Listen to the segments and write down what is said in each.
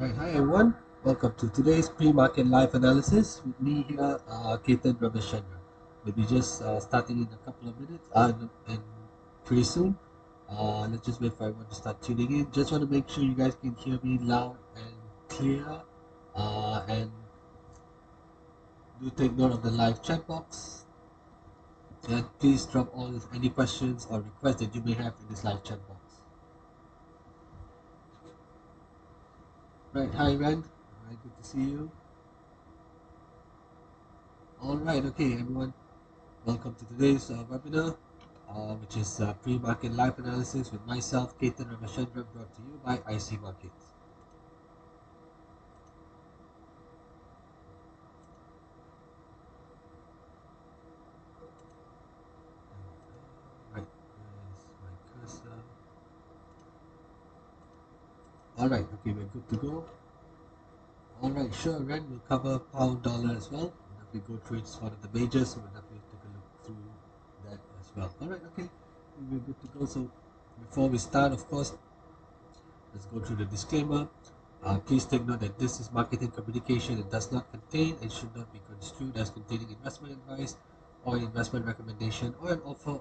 Right, hi everyone. Welcome to today's pre-market live analysis with me here, Ketan Ramachandran. We'll be just starting in a couple of minutes and pretty soon. Let's just wait for everyone to start tuning in. Just want to make sure you guys can hear me loud and clear. And do take note of the live chat box. And please drop all any questions or requests that you may have in this live chat box. Right, hi Rand. Right, good to see you. All right, okay everyone. Welcome to today's webinar, which is pre-market live analysis with myself, Ketan Ramachandran, brought to you by IC Markets. Right, where's my cursor? All right, okay, we're good to go. All right, sure, Ren, we'll cover pound dollar as well. We'll definitely go through it's one of the majors, so we'll definitely take a look through that as well. All right, okay, we're good to go. So before we start, of course, let's go through the disclaimer. Please take note that this is marketing communication. It does not contain and should not be construed as containing investment advice or investment recommendation or an offer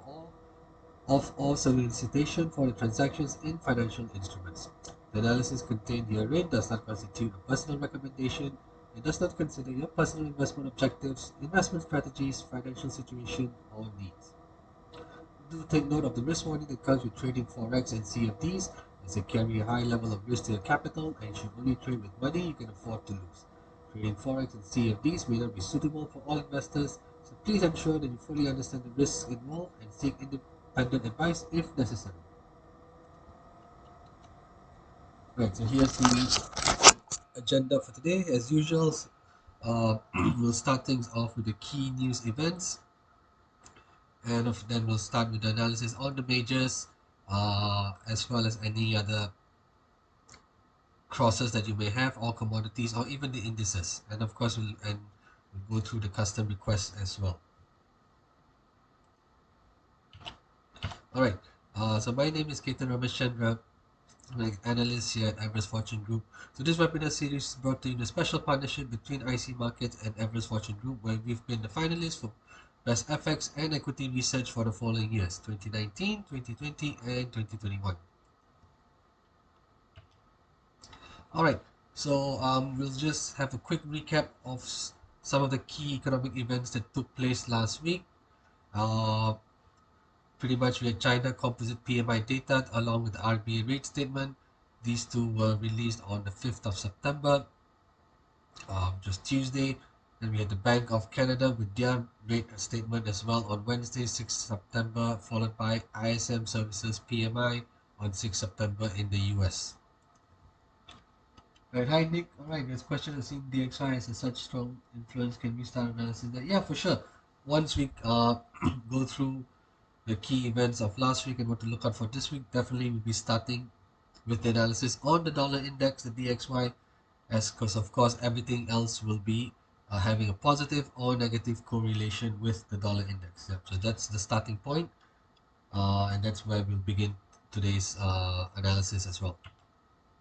or solicitation for the transactions in financial instruments. The analysis contained herein does not constitute a personal recommendation. It does not consider your personal investment objectives, investment strategies, financial situation, or needs. Do take note of the risk warning that comes with trading Forex and CFDs, as they carry a high level of risk to your capital and should only trade with money you can afford to lose. Trading Forex and CFDs may not be suitable for all investors, so please ensure that you fully understand the risks involved and seek independent advice if necessary. Right, so here's the agenda for today. As usual, we'll start things off with the key news events, and then we'll start with the analysis on the majors, as well as any other crosses that you may have, or commodities, or even the indices. And of course, we'll go through the custom requests as well. All right. So my name is Ketan Ramachandra. I'm an analyst here at Everest Fortune Group. So this webinar series is brought to you in a special partnership between IC Markets and Everest Fortune Group, where we've been the finalists for Best FX and Equity Research for the following years, 2019, 2020, and 2021. All right, so we'll just have a quick recap of some of the key economic events that took place last week. Pretty much we had China composite PMI data along with the RBA rate statement. These two were released on the 5th of September, just Tuesday. Then we had the Bank of Canada with their rate statement as well on Wednesday, 6th September, followed by ISM Services PMI on 6th September in the US. Right, hi Nick. All right, this question is seeing DXY has a such strong influence. Can we start analyzing that? Yeah, for sure. Once we go through the key events of last week and what to look out for this week, definitely we'll be starting with the analysis on the dollar index, the DXY, as because of course everything else will be having a positive or negative correlation with the dollar index. Yep. So that's the starting point, and that's where we'll begin today's analysis as well.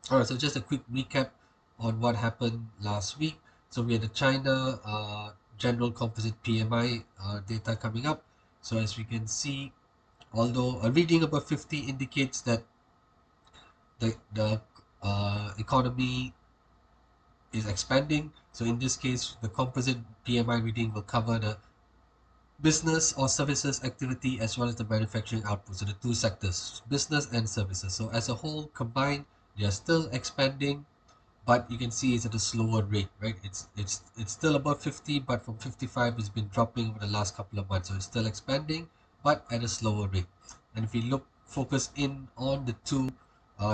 All right, so just a quick recap on what happened last week. So we had the China general composite PMI data coming up. So as we can see, although a reading above 50 indicates that the economy is expanding. So in this case, the composite PMI reading will cover the business or services activity as well as the manufacturing output. So the two sectors, business and services. So as a whole combined, they are still expanding, but you can see it's at a slower rate, right? It's still above 50, but from 55 it's been dropping over the last couple of months. So it's still expanding, but at a slower rate. And if we focus in on the two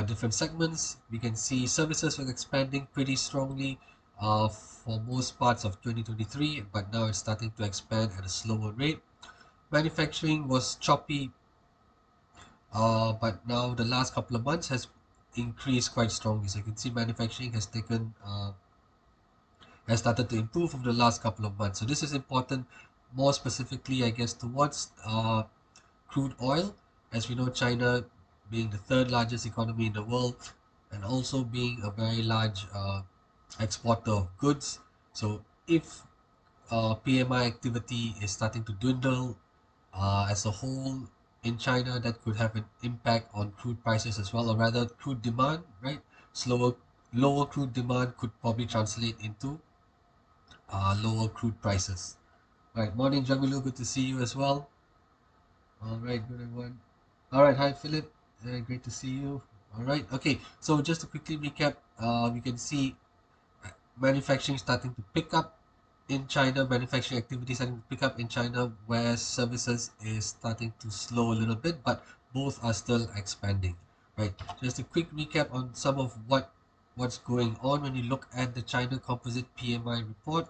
different segments, we can see services was expanding pretty strongly for most parts of 2023, but now it's starting to expand at a slower rate. Manufacturing was choppy, but now the last couple of months has increased quite strongly. So you can see manufacturing has started to improve over the last couple of months. So this is important, more specifically, I guess, towards crude oil. As we know, China being the third largest economy in the world, and also being a very large exporter of goods. So if PMI activity is starting to dwindle as a whole in China, that could have an impact on crude prices as well, or rather crude demand, right? Slower, lower crude demand could probably translate into lower crude prices. Right, morning Jamilu, good to see you as well. All right, good everyone. All right, hi Philip, great to see you. All right, okay. So just to quickly recap, we can see manufacturing starting to pick up in China, manufacturing activity starting to pick up in China, where services is starting to slow a little bit, but both are still expanding. Right. Just a quick recap on some of what's going on when you look at the China Composite PMI report.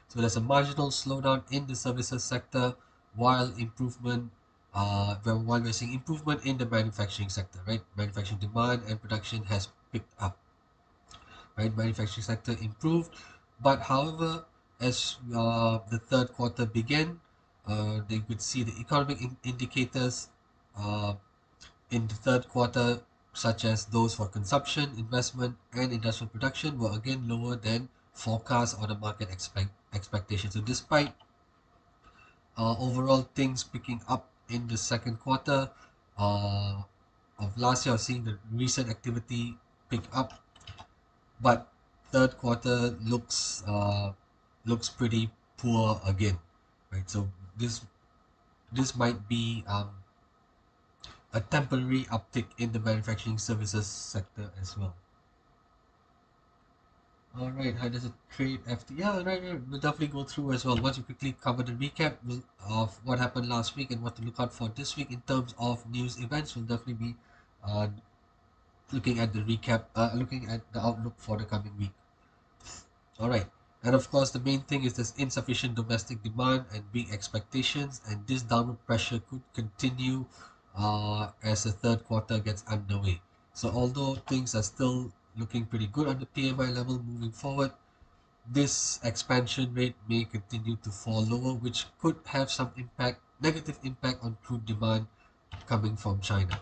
So there's a marginal slowdown in the services sector, while while we're seeing improvement in the manufacturing sector. Right. Manufacturing demand and production has picked up, right? Manufacturing sector improved, but however, as the third quarter began, they could see the economic indicators uh, in the third quarter, such as those for consumption, investment, and industrial production, were again lower than forecast or the market expectations. So, despite overall things picking up in the second quarter uh, of last year, seeing the recent activity pick up, but third quarter looks pretty poor again, right? So this might be a temporary uptick in the manufacturing services sector as well. All right, how does it trade after? Yeah, right. We'll definitely go through as well. Once we quickly cover the recap of what happened last week and what to look out for this week in terms of news events, we'll definitely be uh, looking at the recap, looking at the outlook for the coming week. All right. And of course, the main thing is there's insufficient domestic demand and big expectations, and this downward pressure could continue as the third quarter gets underway. So, although things are still looking pretty good on the PMI level moving forward, this expansion rate may continue to fall lower, which could have some negative impact on crude demand coming from China.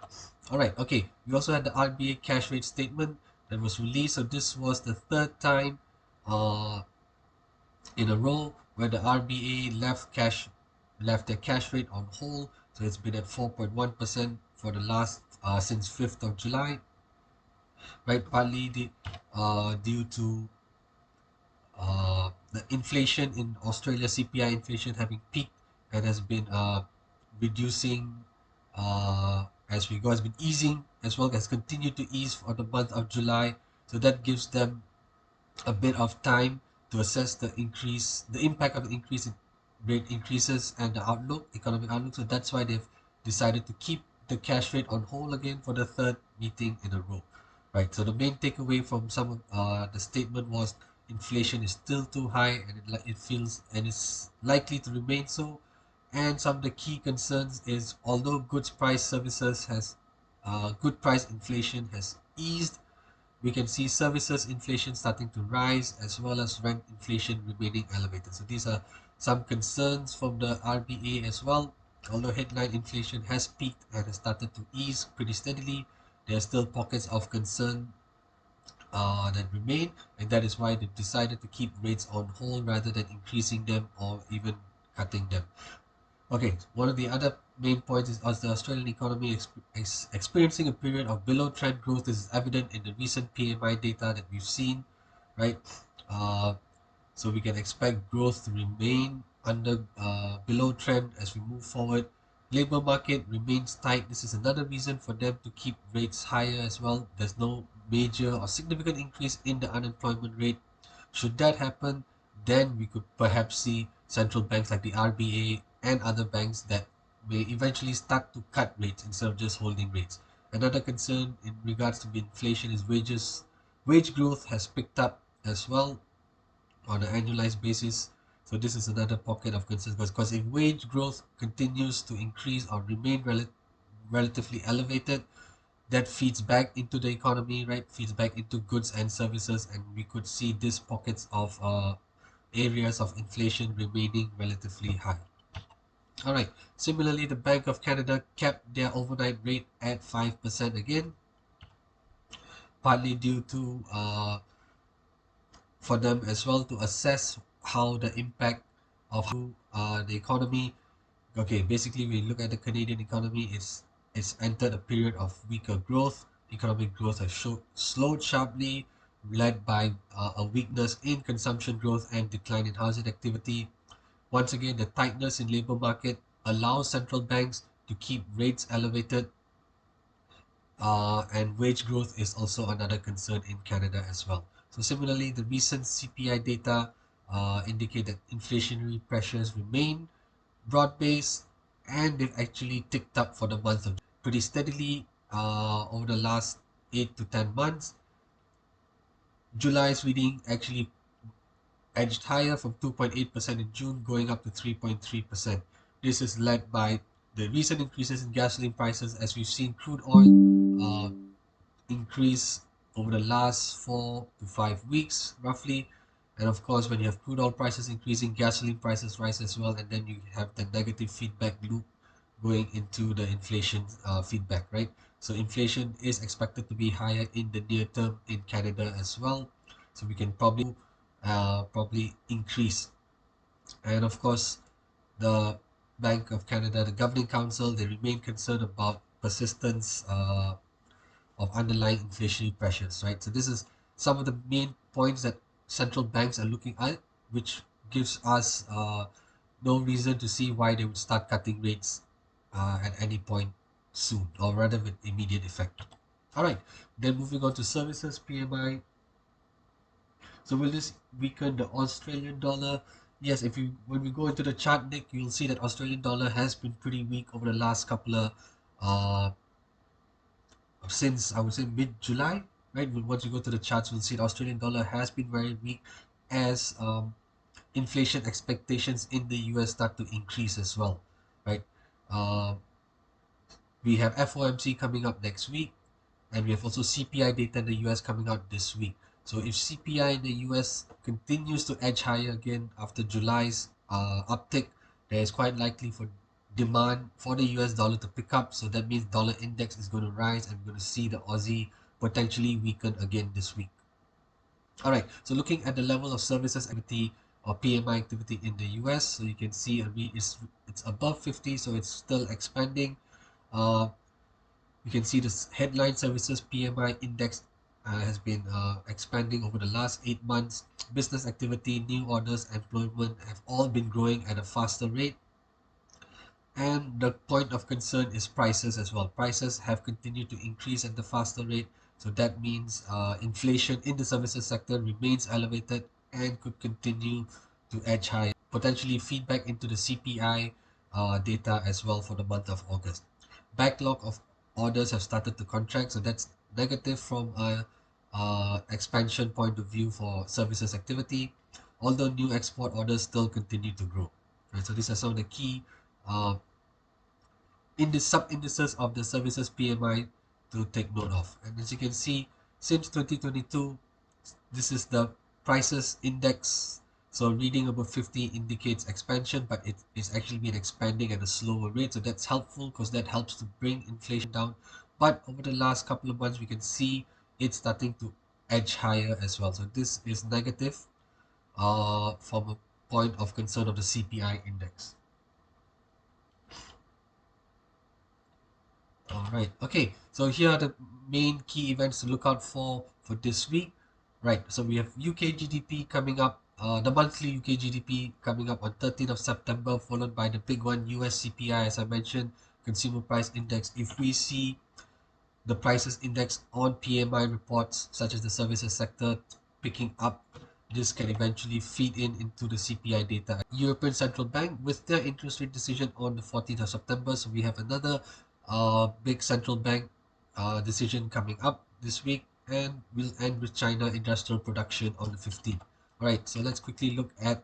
All right, okay. We also had the RBA cash rate statement that was released. So this was the third time uh, in a row where the RBA left their cash rate on hold. So it's been at 4.1% for the last since 5th of July, right? Partly due to the inflation in Australia, CPI inflation having peaked and has been reducing as we go, has been easing as well, as continued to ease for the month of July. So that gives them a bit of time to assess the impact of the increase in rate increases and the economic outlook. So that's why they've decided to keep the cash rate on hold again for the third meeting in a row. Right. So the main takeaway from some of the statement was inflation is still too high, and it feels and is likely to remain so. And some of the key concerns is although good price inflation has eased, we can see services inflation starting to rise as well as rent inflation remaining elevated. So these are some concerns from the RBA as well. Although headline inflation has peaked and has started to ease pretty steadily, there are still pockets of concern that remain, and that is why they've decided to keep rates on hold rather than increasing them or even cutting them. Okay, one of the other main points is as the Australian economy is experiencing a period of below trend growth. This is evident in the recent PMI data that we've seen, right? Uh, so we can expect growth to remain under below trend as we move forward. Labor market remains tight. This is another reason for them to keep rates higher as well. There's no major or significant increase in the unemployment rate. Should that happen, then we could perhaps see central banks like the RBA and other banks that may eventually start to cut rates instead of just holding rates. Another concern in regards to inflation is wages. Wage growth has picked up as well on an annualized basis. So this is another pocket of concern because if wage growth continues to increase or remain relatively elevated, that feeds back into the economy, right? Feeds back into goods and services, and we could see these pockets of areas of inflation remaining relatively high. All right. Similarly, the Bank of Canada kept their overnight rate at 5% again. partly due to for them as well to assess how the impact of the economy. Okay, basically we look at the Canadian economy. It's entered a period of weaker growth. Economic growth has slowed sharply, led by a weakness in consumption growth and decline in housing activity. Once again, the tightness in labor market allows central banks to keep rates elevated, and wage growth is also another concern in Canada as well. So similarly, the recent CPI data indicate that inflationary pressures remain broad-based, and they've actually ticked up for the month of pretty steadily over the last 8 to 10 months. July's reading actually edged higher from 2.8% in June, going up to 3.3%. This is led by the recent increases in gasoline prices, as we've seen crude oil increase over the last 4 to 5 weeks, roughly. And of course, when you have crude oil prices increasing, gasoline prices rise as well, and then you have the negative feedback loop going into the inflation feedback, right? So inflation is expected to be higher in the near term in Canada as well. So we can probably increase. And of course, the Bank of Canada, the Governing Council, they remain concerned about persistence of underlying inflationary pressures, right? So this is some of the main points that central banks are looking at, which gives us no reason to see why they would start cutting rates at any point soon, or rather with immediate effect. All right, then moving on to services PMI. So will this weaken the Australian dollar? Yes, if you when we go into the chart, Nick, you'll see that Australian dollar has been pretty weak over the last couple of uh, since I would say mid-July, right? Once you go to the charts, we'll see the Australian dollar has been very weak as inflation expectations in the US start to increase as well, right? Uh, we have FOMC coming up next week, and we have also CPI data in the US coming out this week. So if CPI in the US continues to edge higher again after July's uptick, there is quite likely for demand for the US dollar to pick up. So that means dollar index is going to rise, and we're going to see the Aussie potentially weaken again this week. All right, so looking at the level of services activity or PMI activity in the US, so you can see it's above 50, so it's still expanding. Uh, you can see this headline services PMI index has been expanding over the last 8 months. Business activity, new orders, employment have all been growing at a faster rate. And the point of concern is prices as well. Prices have continued to increase at the faster rate. So that means inflation in the services sector remains elevated and could continue to edge higher, potentially feedback into the CPI data as well for the month of August. Backlog of orders have started to contract, so that's negative from a expansion point of view for services activity, although new export orders still continue to grow. Right, so these are some of the key uh, in the sub indices of the services PMI to take note of. And as you can see, since 2022, this is the prices index. So reading above 50 indicates expansion, but it is actually been expanding at a slower rate. So that's helpful because that helps to bring inflation down. But over the last couple of months, we can see it's starting to edge higher as well. So this is negative from a point of concern of the CPI index. All right. Okay. So here are the main key events to look out for this week. Right. So we have UK GDP coming up. The monthly UK GDP coming up on 13th of September, followed by the big one US CPI, as I mentioned, Consumer Price Index. If we see the prices index on PMI reports, such as the services sector, picking up, this can eventually feed into the CPI data. European Central Bank with their interest rate decision on the 14th of September. So we have another big central bank decision coming up this week, and we'll end with China industrial production on the 15th. All right, so let's quickly look at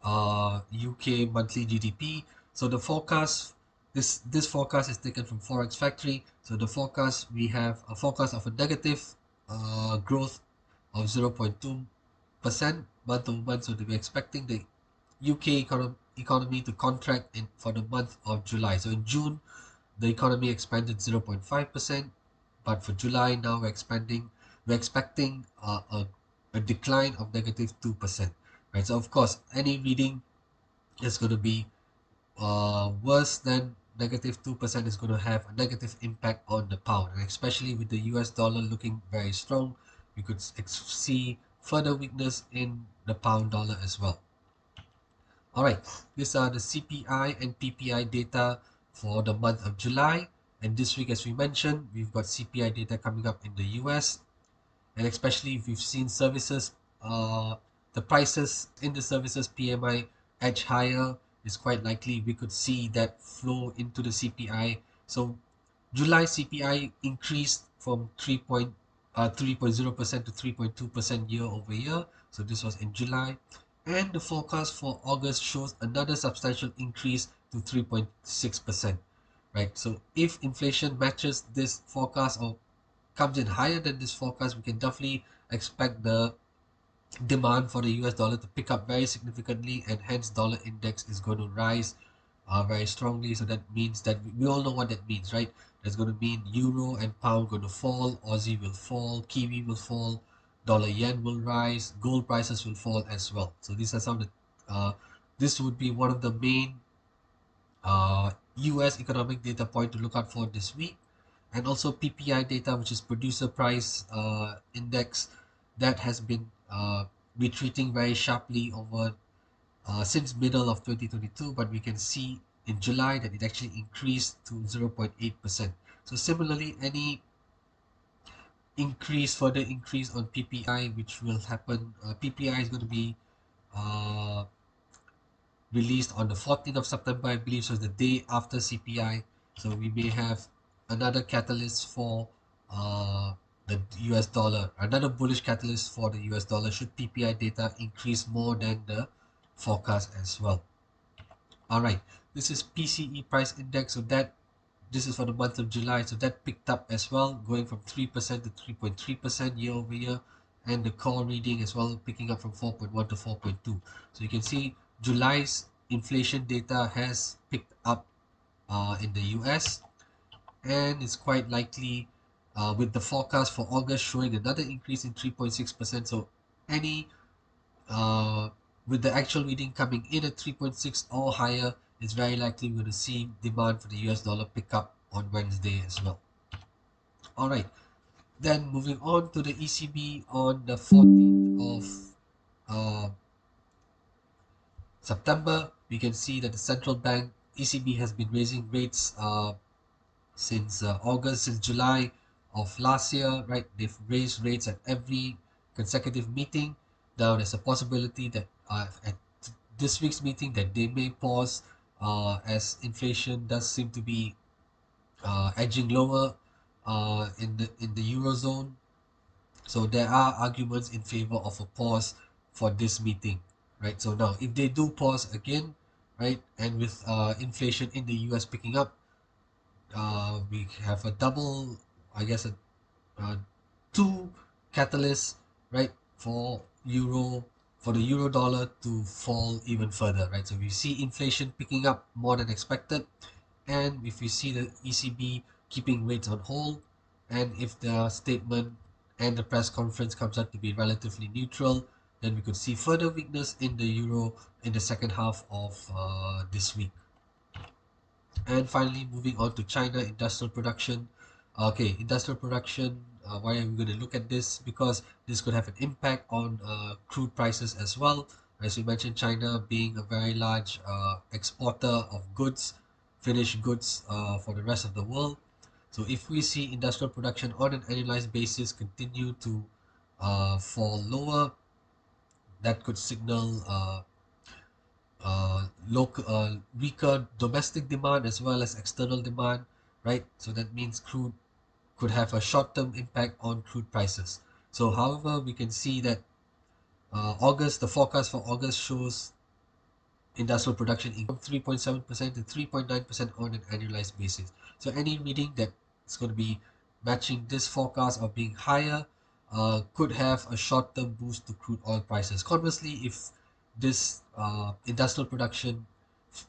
UK monthly GDP. So the forecast, this forecast is taken from Forex Factory. So the forecast, we have a forecast of a negative growth of 0.2% month over month. So we're expecting the UK economy to contract for the month of July. So in June, the economy expanded 0.5%. But for July now we're expecting a decline of -2%, right? So of course, any reading is going to be worse than -2% is going to have a negative impact on the pound, and especially with the US dollar looking very strong, we could see further weakness in the pound dollar as well. All right, these are the CPI and PPI data for the month of July. And this week, as we mentioned, we've got CPI data coming up in the US. And especially if we've seen services, the prices in the services PMI edge higher, it's quite likely we could see that flow into the CPI. So July CPI increased from 3.0% to 3.2% year over year. So this was in July. And the forecast for August shows another substantial increase to 3.6%. Right. So if inflation matches this forecast or comes in higher than this forecast, we can definitely expect the demand for the US dollar to pick up very significantly, and hence dollar index is going to rise very strongly. So that means that we all know what that means, right? That's going to mean euro and pound going to fall, Aussie will fall, Kiwi will fall, dollar yen will rise, gold prices will fall as well. So these are some of the this would be one of the main US economic data point to look out for this week. And also PPI data, which is producer price index, that has been retreating very sharply over since middle of 2022, but we can see in July that it actually increased to 0.8%. So similarly, any further increase on PPI, which will happen, PPI is going to be uh, released on the 14th of September, I believe, so the day after CPI. So we may have another catalyst for the US dollar, another bullish catalyst for the US dollar should PPI data increase more than the forecast as well. All right, this is PCE price index. So that this is for the month of July. So that picked up as well, going from 3% to 3.3% year over year, and the core reading as well picking up from 4.1 to 4.2. So you can see July's inflation data has picked up in the US, and it's quite likely with the forecast for August showing another increase in 3.6%. So any uh, with the actual reading coming in at 3.6 or higher, it's very likely we're going to see demand for the US dollar pick up on Wednesday as well. All right, then moving on to the ECB on the 14th of September, we can see that the central bank ECB has been raising rates since August, since July of last year, right? They've raised rates at every consecutive meeting. Now, there's a possibility that at this week's meeting that they may pause as inflation does seem to be edging lower in the eurozone. So there are arguments in favor of a pause for this meeting, right? So now, if they do pause again, right, and with inflation in the US picking up, we have a double, I guess, uh, two catalysts, right, for the euro dollar to fall even further, right? So we see inflation picking up more than expected, and if we see the ECB keeping rates on hold, and if the statement and the press conference comes out to be relatively neutral, then we could see further weakness in the euro in the second half of this week. And finally, moving on to China industrial production. Okay, industrial production. Why are we going to look at this? Because this could have an impact on crude prices as well. As we mentioned, China being a very large exporter of goods, finished goods for the rest of the world. So if we see industrial production on an annualized basis continue to fall lower, that could signal weaker domestic demand as well as external demand, right? So that means crude could have a short-term impact on crude prices. So, however, we can see that the forecast for August shows industrial production income 3.7% to 3.9% on an annualized basis. So any reading that is going to be matching this forecast or being higher could have a short-term boost to crude oil prices. Conversely, if this industrial production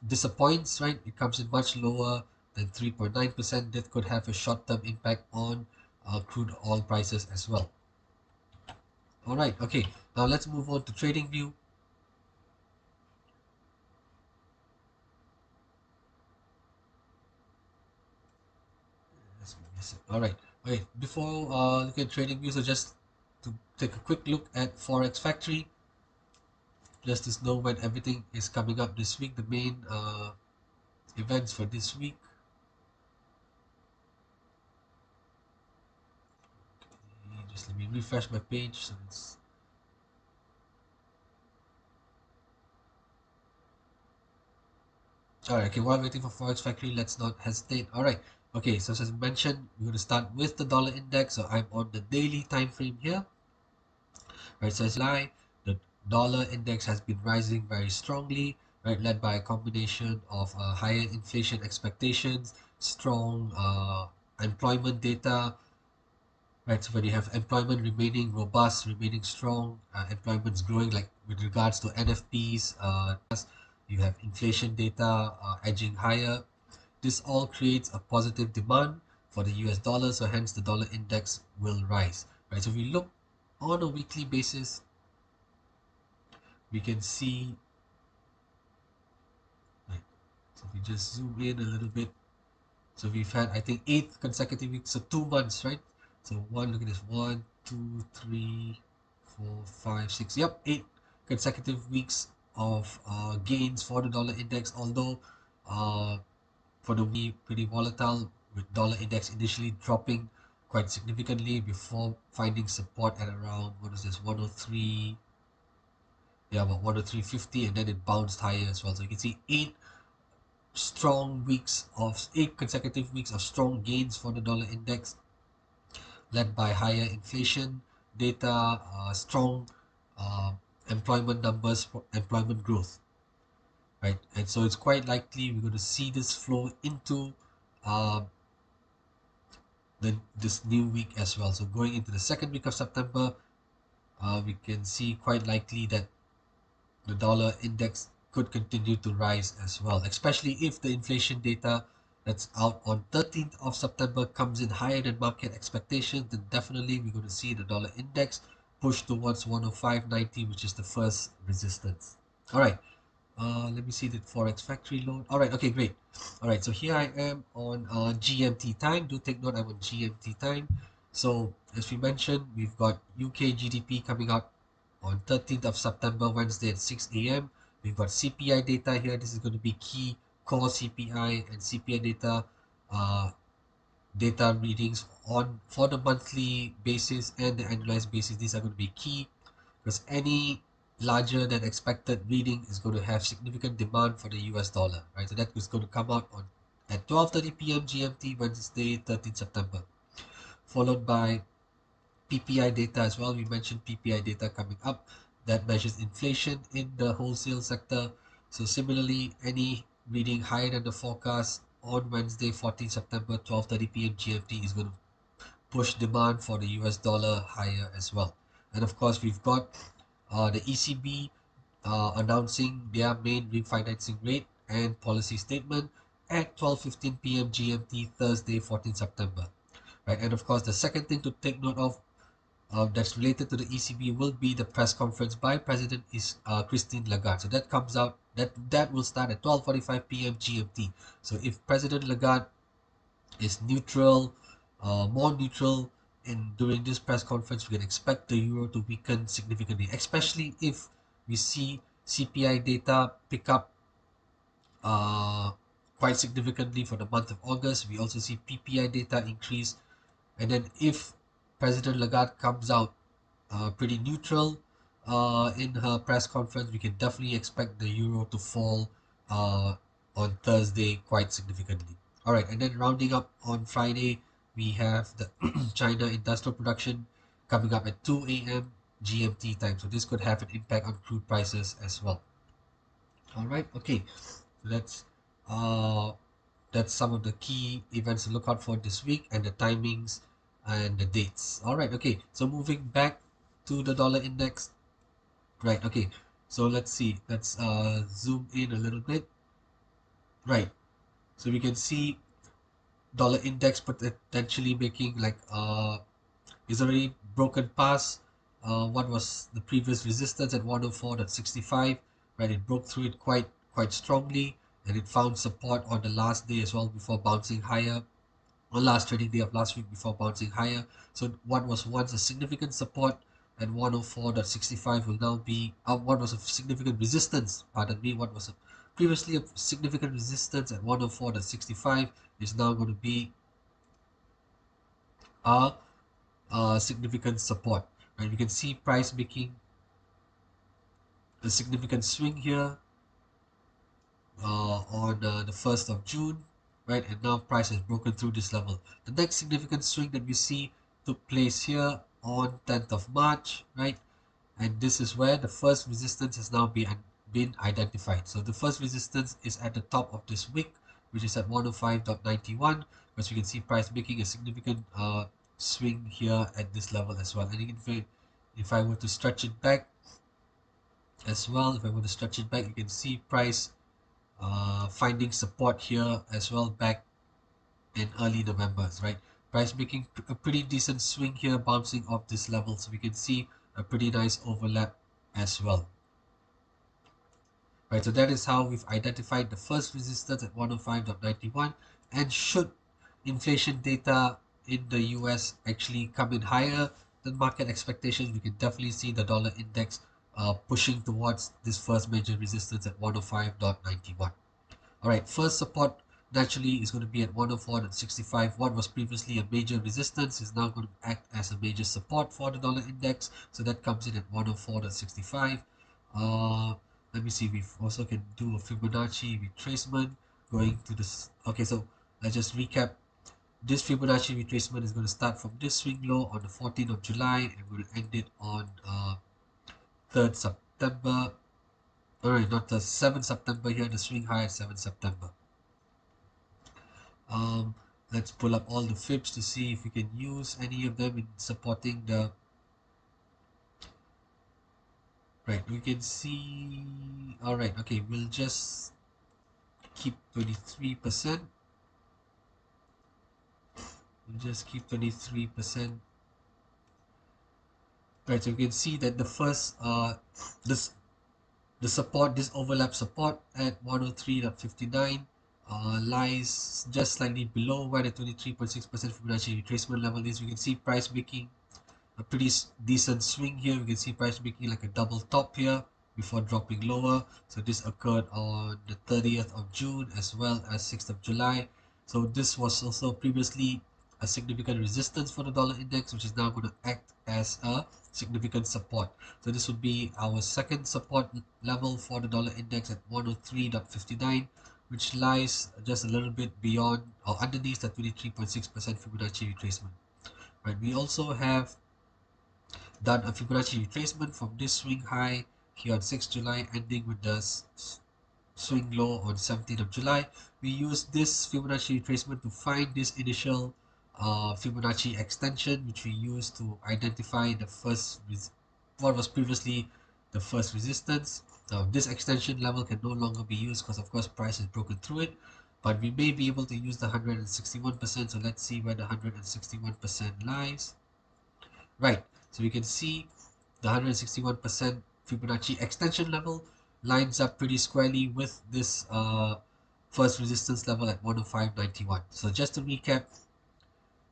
disappoints, right, it comes in much lower than 3.9%, that could have a short-term impact on crude oil prices as well. All right, okay. Now let's move on to trading view. All right. Okay. Before looking at trading view, so just to take a quick look at Forex Factory, just to know when everything is coming up this week, the main events for this week. Just let me refresh my page. So it's all right. Okay, while waiting for Forex Factory, let's not hesitate. All right. Okay, so as I mentioned, we're going to start with the dollar index. So I'm on the daily time frame here. Right, so it's July, the dollar index has been rising very strongly, right, led by a combination of higher inflation expectations, strong employment data, right? So when you have employment remaining robust, remaining strong, employment's growing, like with regards to NFPs, you have inflation data edging higher. This all creates a positive demand for the US dollar, so hence the dollar index will rise, right? So if we look on a weekly basis, we can see, right, so if we just zoom in a little bit, so we've had, I think, 8 consecutive weeks, so 2 months, right? So look at this, 1, 2, 3, 4, 5, 6, yep, 8 consecutive weeks of gains for the dollar index, although uh, for the week pretty volatile, with dollar index initially dropping quite significantly before finding support at around, what is this, 103, yeah, about 103.50, and then it bounced higher as well. So you can see 8 consecutive weeks of strong gains for the dollar index, led by higher inflation data, strong uh, employment numbers, employment growth, right? And so it's quite likely we're going to see this flow into uh, this new week as well. So going into the second week of September, we can see quite likely that the dollar index could continue to rise as well, especially if the inflation data that's out on 13th of September comes in higher than market expectations, then definitely we're going to see the dollar index push towards 105.90, which is the first resistance. All right, let me see the Forex Factory load. All right, okay, great. All right, so here I am on GMT time. Do take note I'm on GMT time. So as we mentioned, we've got UK GDP coming out on 13th of September, Wednesday at 6 a.m. We've got CPI data here. This is going to be key core CPI and CPI data, uh, data readings on for the monthly basis and the annualized basis. These are going to be key because any larger than expected reading is going to have significant demand for the US dollar, right? So that is going to come out on at 12:30 p.m. GMT, Wednesday, 13th September, followed by PPI data as well. We mentioned PPI data coming up that measures inflation in the wholesale sector. So similarly, any reading higher than the forecast on Wednesday, 14th September, 12:30 p.m. GMT is going to push demand for the US dollar higher as well. And of course, we've got the ECB announcing their main refinancing rate and policy statement at 12:15 p.m. GMT, Thursday, 14th September. Right, and of course, the second thing to take note of that's related to the ECB will be the press conference by President is Christine Lagarde. So that comes out that will start at 12:45 p.m. GMT. So if President Lagarde is neutral, more neutral in during this press conference, we can expect the euro to weaken significantly, especially if we see CPI data pick up uh, quite significantly for the month of August. We also see PPI data increase, and then if President Lagarde comes out pretty neutral in her press conference, we can definitely expect the euro to fall uh, on Thursday quite significantly. All right, and then rounding up on Friday, we have the China industrial production coming up at 2 a.m. GMT time. So this could have an impact on crude prices as well. All right, okay, so uh, that's some of the key events to look out for this week and the timings and the dates. All right, okay. So moving back to the dollar index. Right, okay. So let's see. Let's zoom in a little bit. Right. So we can see dollar index potentially making like is already broken past what was the previous resistance at 104.65, right? It broke through it quite strongly, and it found support on the last day as well before bouncing higher, on last trading day of last week before bouncing higher. So what was once a significant support at 104.65 will now be what was a significant resistance, pardon me, what was previously a significant resistance at 104.65 is now going to be a significant support. Right? We can see price making a significant swing here on the 1st of June, right? And now price has broken through this level. The next significant swing that we see took place here on 10th of March, right? And this is where the first resistance has now been identified. So the first resistance is at the top of this wick, which is at 105.91, because we can see price making a significant swing here at this level as well. And if I were to stretch it back as well, if I were to stretch it back, you can see price finding support here as well back in early November, right? Price making a pretty decent swing here, bouncing off this level, so we can see a pretty nice overlap as well. Right, so that is how we've identified the first resistance at 105.91, and should inflation data in the US actually come in higher than market expectations, we can definitely see the dollar index pushing towards this first major resistance at 105.91. All right, first support naturally is going to be at 104.65. What was previously a major resistance is now going to act as a major support for the dollar index. So that comes in at 104.65. Let me see. We also can do a Fibonacci retracement going to this. Okay, so let's just recap. This Fibonacci retracement is going to start from this swing low on the 14th of July and we'll end it on 3rd September. Alright, not the 7th September here, the swing high at 7th September. Um, let's pull up all the fibs to see if we can use any of them in supporting the. Right, we can see. All right, okay, we'll just keep 23%. We'll just keep 23%. Right, so you can see that the first this the support, this overlap support at 103.59 lies just slightly below where the 23.6% Fibonacci retracement level is. We can see price making a pretty decent swing here. We can see price making like a double top here before dropping lower. So this occurred on the 30th of June as well as 6th of July. So this was also previously a significant resistance for the dollar index, which is now going to act as a significant support. So this would be our second support level for the dollar index at 103.59, which lies just a little bit beyond or underneath the 23.6% Fibonacci retracement. Right, we also have done a Fibonacci retracement from this swing high here on 6th July, ending with the swing low on 17th of July. We use this Fibonacci retracement to find this initial Fibonacci extension, which we use to identify the first what was previously the first resistance. Now this extension level can no longer be used because of course price has broken through it, but we may be able to use the 161%. So let's see where the 161% lies. Right, so we can see the 161% Fibonacci extension level lines up pretty squarely with this first resistance level at 105.91. So just to recap,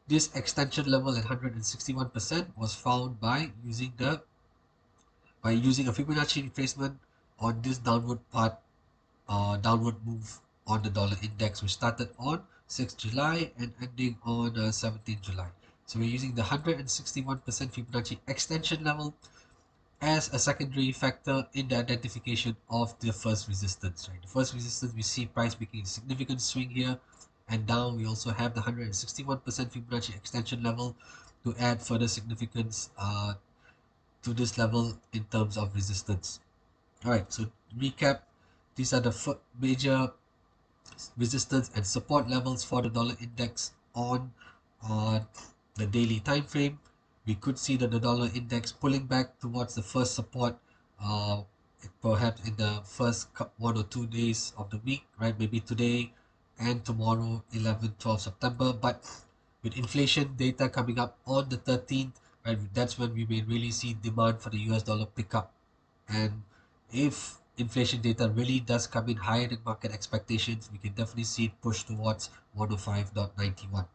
this extension level at 161% was found by using a Fibonacci retracement on this downward move on the dollar index, which started on 6th July and ending on 17th July. So we're using the 161% Fibonacci extension level as a secondary factor in the identification of the first resistance. Right, the first resistance, we see price making a significant swing here, and down we also have the 161% Fibonacci extension level to add further significance to this level in terms of resistance. All right, so recap, these are the major resistance and support levels for the dollar index on the daily time frame. We could see that the dollar index pulling back towards the first support, uh, perhaps in the first 1 or 2 days of the week, right? Maybe today and tomorrow 11, 12 September. But with inflation data coming up on the 13th, right, that's when we may really see demand for the US dollar pick up. And if inflation data really does come in higher than market expectations, we can definitely see it push towards 105.91.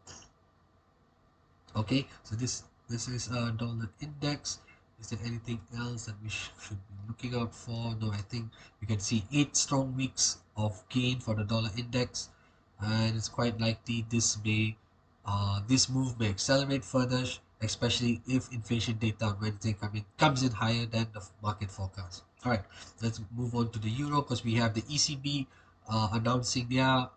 Okay, so this is a dollar index. Is there anything else that we should be looking out for? No, I think we can see 8 strong weeks of gain for the dollar index, and it's quite likely this move may accelerate further, especially if inflation data on Wednesday comes in higher than the market forecast. All right, let's move on to the euro because we have the ECB announcing their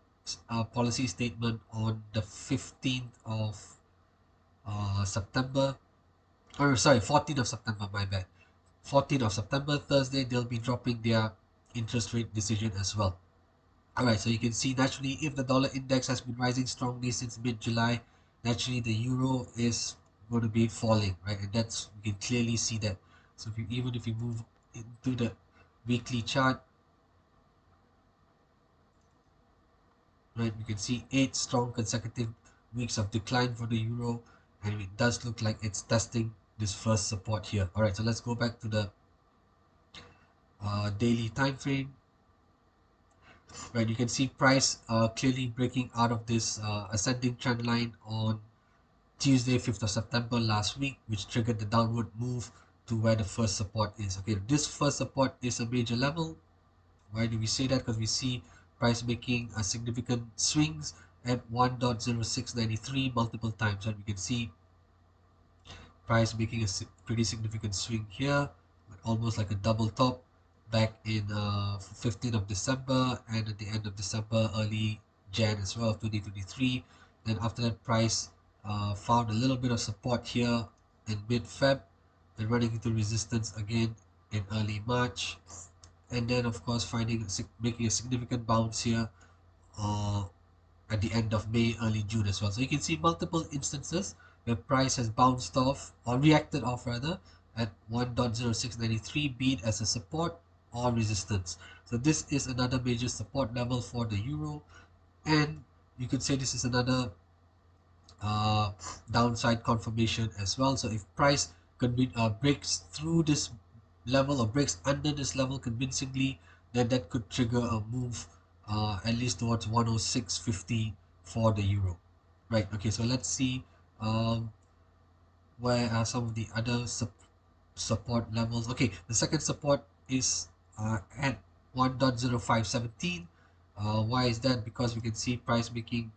policy statement on the 15th of September, or sorry, 14th of September, my bad. 14th of September, Thursday, they'll be dropping their interest rate decision as well. Alright, so you can see naturally if the dollar index has been rising strongly since mid-July, naturally the euro is going to be falling, right? And that's, you can clearly see that. So even if you move into the weekly chart, right, you can see 8 strong consecutive weeks of decline for the euro, and it does look like it's testing this first support here. All right, so let's go back to the daily time frame. Right, you can see price clearly breaking out of this ascending trend line on Tuesday, 5th of September last week, which triggered the downward move to where the first support is. Okay, this first support is a major level. Why do we say that? Because we see price making a significant swings at 1.0693 multiple times, and we can see price making a pretty significant swing here, almost like a double top back in 15th of December and at the end of December, early Jan as well, 2023. Then after that, price found a little bit of support here in mid-Feb, then running into resistance again in early March, and then of course making a significant bounce here uh, at the end of May, early June as well. So you can see multiple instances where price has bounced off or reacted off rather at 1.0693, be it as a support or resistance. So this is another major support level for the euro, and you could say this is another uh, downside confirmation as well. So if price breaks through this level or breaks under this level convincingly, then that could trigger a move at least towards 106.50 for the euro. Right, okay, so let's see um, where are some of the other support levels. Okay, the second support is at 1.0517. Why is that? Because we can see price making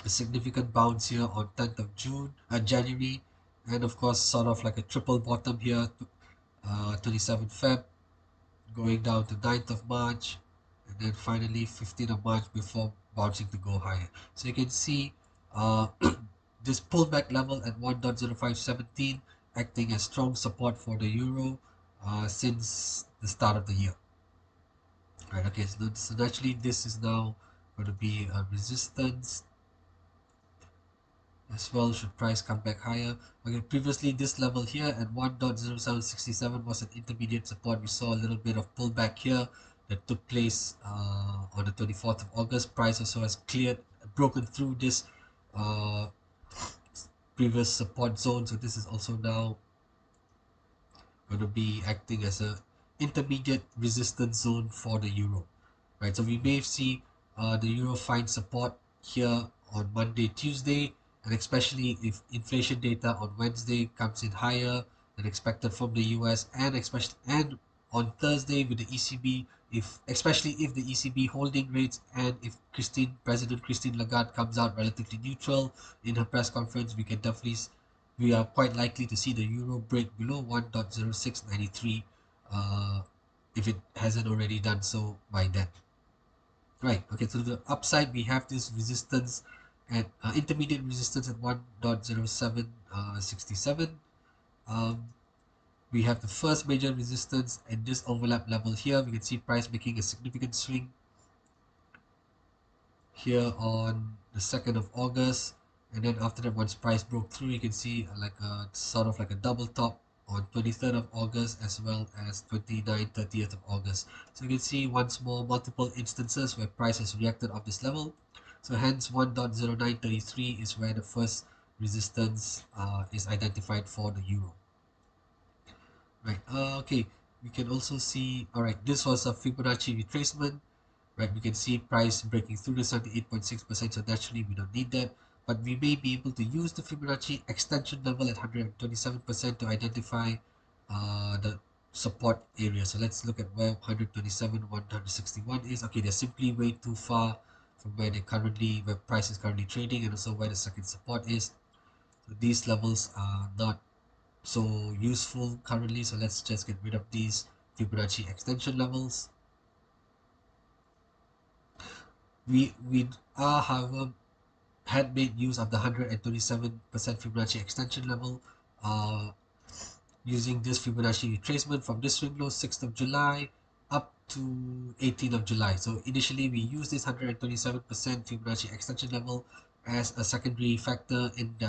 a significant bounce here on 10th of January, and of course sort of like a triple bottom here, 27th Feb, going down to 9th of March, and then finally 15th of March before bouncing to go higher. So you can see uh, this pullback level at 1.0517 acting as strong support for the euro since the start of the year. Right, okay, so naturally this is now going to be a resistance as well should price come back higher. Okay, previously this level here at 1.0767 was an intermediate support. We saw a little bit of pullback here that took place on the 24th of August. Price also has broken through this uh, previous support zone. So this is also now going to be acting as a intermediate resistance zone for the euro, right? So we may see the euro find support here on Monday, Tuesday, and especially if inflation data on Wednesday comes in higher than expected from the US, and especially and on Thursday with the ECB, if especially if the ECB holding rates and if President Christine Lagarde comes out relatively neutral in her press conference, we are quite likely to see the euro break below 1.0693 if it hasn't already done so by then. Right, okay, so the upside we have this resistance at intermediate resistance at 1.0767. We have the first major resistance at this overlap level here. We can see price making a significant swing here on the 2nd of August, and then after that once price broke through you can see like a sort of like a double top on 23rd of August as well as 29th, 30th of August. So you can see once more multiple instances where price has reacted off this level. So hence 1.0933 is where the first resistance is identified for the euro. Right. Okay. We can also see. All right. This was a Fibonacci retracement. Right. We can see price breaking through the 78.6%. So naturally, we don't need that. But we may be able to use the Fibonacci extension level at 127% to identify the support area. So let's look at where 127, 161 is. Okay, they're simply way too far from where price is currently trading, and also where the second support is. So these levels are not so useful currently, so let's just get rid of these Fibonacci extension levels. We are, however, had made use of the 127% Fibonacci extension level using this Fibonacci retracement from this swing low 6th of July up to 18th of July. So initially we used this 127% Fibonacci extension level as a secondary factor in the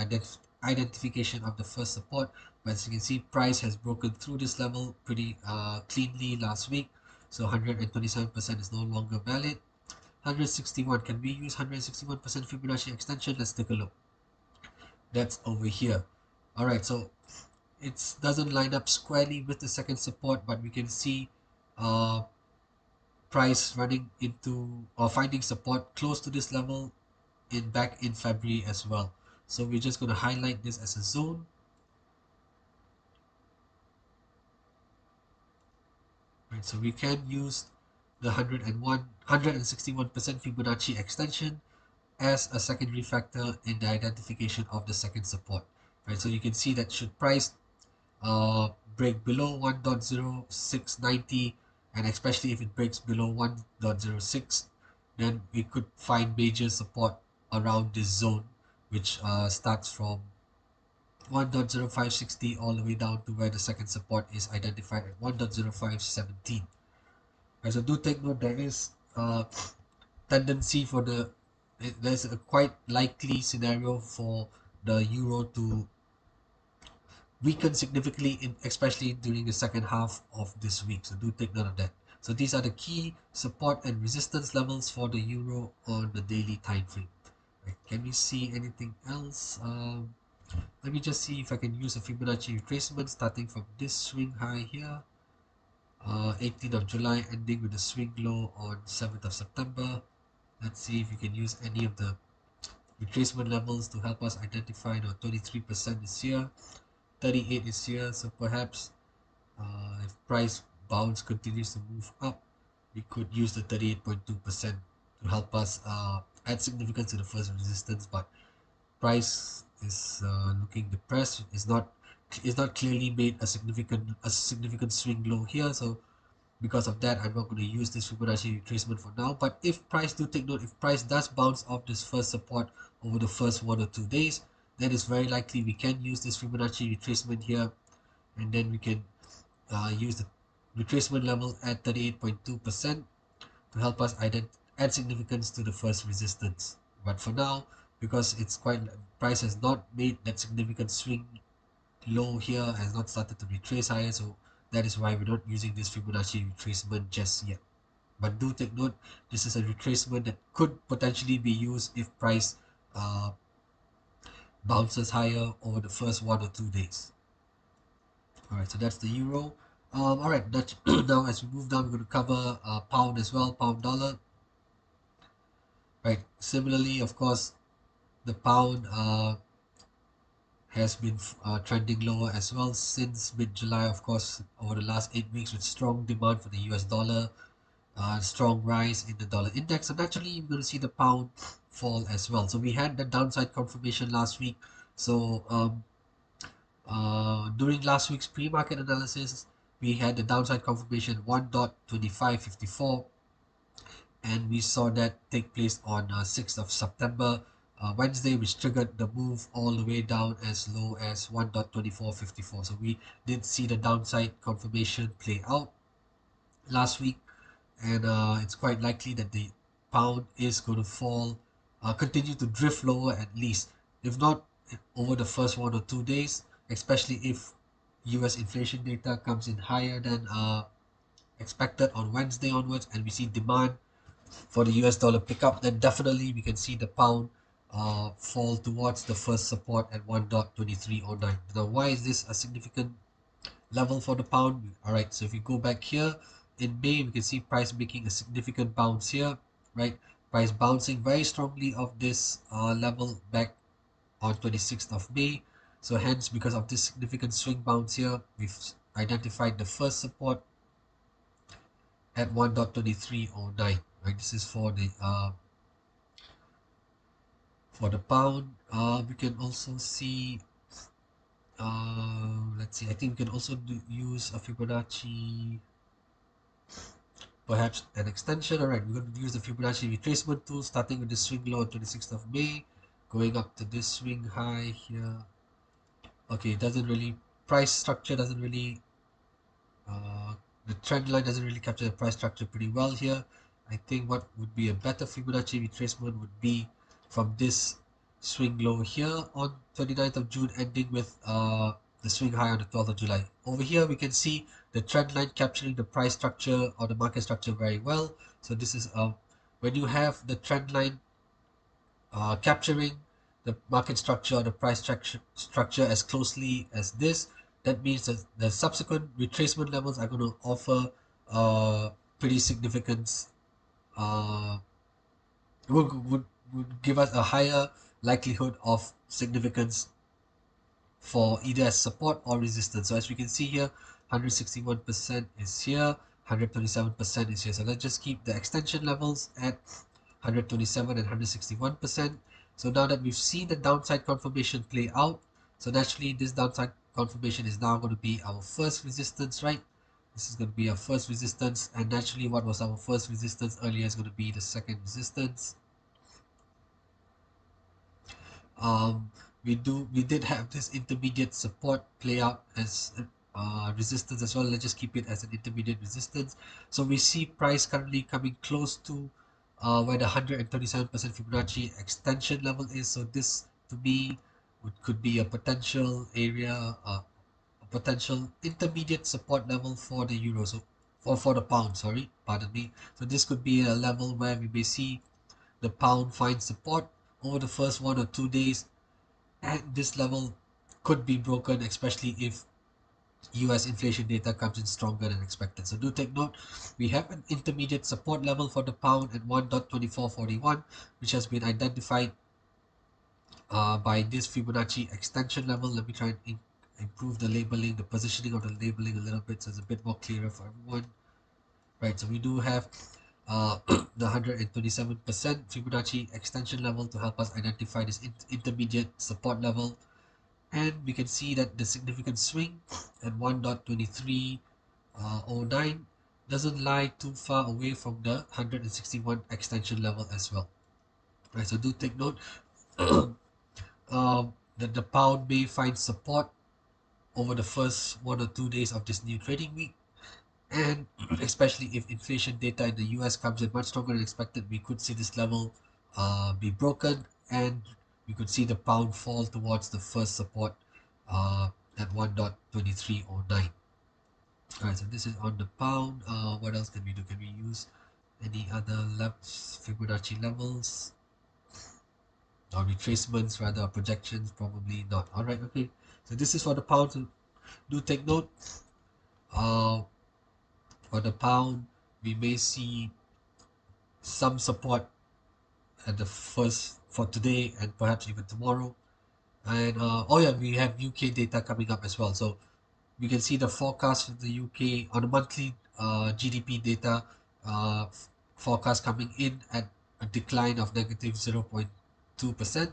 identification of the first support. But as you can see, price has broken through this level pretty cleanly last week. So 127% is no longer valid. 161, can we use 161% Fibonacci extension? Let's take a look. That's over here. All right, so it doesn't line up squarely with the second support, but we can see uh, price running into or finding support close to this level back in February as well. So we're just going to highlight this as a zone. Right, so we can use the 161% Fibonacci extension as a secondary factor in the identification of the second support. Right, so you can see that should price break below 1.0690, and especially if it breaks below 1.06, then we could find major support around this zone, which starts from 1.0560 all the way down to where the second support is identified at 1.0517. So do take note, there is a tendency for there's a quite likely scenario for the euro to weaken significantly, especially during the second half of this week. So do take note of that. So these are the key support and resistance levels for the euro on the daily time frame. Right. Can we see anything else? Let me just see if I can use a Fibonacci retracement starting from this swing high here, 18th of July, ending with a swing low on 7th of September. Let's see if we can use any of the retracement levels to help us identify. 23% is here, 38 is here, so perhaps if price bounce continues to move up, we could use the 38.2% to help us add significance to the first resistance. But price is looking depressed. It's not clearly made a significant swing low here. So because of that, I'm not going to use this Fibonacci retracement for now. But if price, do take note, if price does bounce off this first support over the first 1 or 2 days, then it's very likely we can use this Fibonacci retracement here, and then we can use the retracement level at 38.2% to help us add significance to the first resistance. But for now, because price has not made that significant swing low here, has not started to retrace higher, so that is why we're not using this Fibonacci retracement just yet. But do take note, this is a retracement that could potentially be used if price uh, bounces higher over the first 1 or 2 days. All right, so that's the euro. All right, now as we move down, we're going to cover pound as well, pound dollar. Right, similarly, of course, the pound has been trending lower as well since mid-July, of course, over the last 8 weeks with strong demand for the US dollar, strong rise in the dollar index. So naturally, you're going to see the pound fall as well. So we had the downside confirmation last week. So during last week's pre-market analysis, we had the downside confirmation 1.2554, and we saw that take place on 6th of September, Wednesday, which triggered the move all the way down as low as 1.2454. So we did see the downside confirmation play out last week, and it's quite likely that the pound is going to fall, continue to drift lower at least, if not over the first 1 or 2 days, especially if US inflation data comes in higher than expected on Wednesday onwards, and we see demand for the US dollar pick up, then definitely we can see the pound fall towards the first support at 1.2309. Now, why is this a significant level for the pound? All right, so if we go back here in May, we can see price making a significant bounce here, right? Price bouncing very strongly off this level back on 26th of May. So hence, because of this significant swing bounce here, we've identified the first support at 1.2309. Right, this is for the pound. We can also see, let's see, I think we can also use a Fibonacci, perhaps an extension. All right, we're going to use the Fibonacci retracement tool, starting with the swing low on 26th of May, going up to this swing high here. Okay, it doesn't really, price structure doesn't really, uh, the trend line doesn't really capture the price structure pretty well here. I think what would be a better Fibonacci retracement would be from this swing low here on 29th of June, ending with the swing high on the 12th of July. Over here, we can see the trend line capturing the price structure or the market structure very well. So this is when you have the trend line capturing the market structure or the price structure as closely as this, that means that the subsequent retracement levels are going to offer pretty significant, uh, would give us a higher likelihood of significance for either as support or resistance. So as we can see here, 161% is here, 127% is here. So let's just keep the extension levels at 127 and 161%. So now that we've seen the downside confirmation play out, so naturally this downside confirmation is now going to be our first resistance, right? This is going to be our first resistance, and naturally what was our first resistance earlier is going to be the second resistance. um, we did have this intermediate support play out as resistance as well. Let's just keep it as an intermediate resistance. So we see price currently coming close to where the 137% Fibonacci extension level is. So this to me could be a potential area, a potential intermediate support level for the euro. So for the pound, sorry, pardon me. So this could be a level where we may see the pound find support over the first 1 or 2 days, and this level could be broken, especially if US inflation data comes in stronger than expected. So do take note, we have an intermediate support level for the pound at 1.2441, which has been identified by this Fibonacci extension level. Let me try and improve the labeling, the positioning of the labeling a little bit so it's a bit more clearer for everyone. Right, so we do have the 127% Fibonacci extension level to help us identify this intermediate support level, and we can see that the significant swing at 1.2309 doesn't lie too far away from the 161 extension level as well. Right, so do take note that the pound may find support over the first 1 or 2 days of this new trading week, and especially if inflation data in the US comes in much stronger than expected, we could see this level be broken, and we could see the pound fall towards the first support at 1.2309. Alright, so this is on the pound. What else can we do? Can we use any other Fibonacci levels or retracements, rather, projections? Probably not. Alright, okay. So this is for the pound. So do take note. Uh, for the pound, we may see some support at the first for today and perhaps even tomorrow. And oh yeah, we have UK data coming up as well. So we can see the forecast for the UK on a monthly GDP data forecast coming in at a decline of negative 0.2%.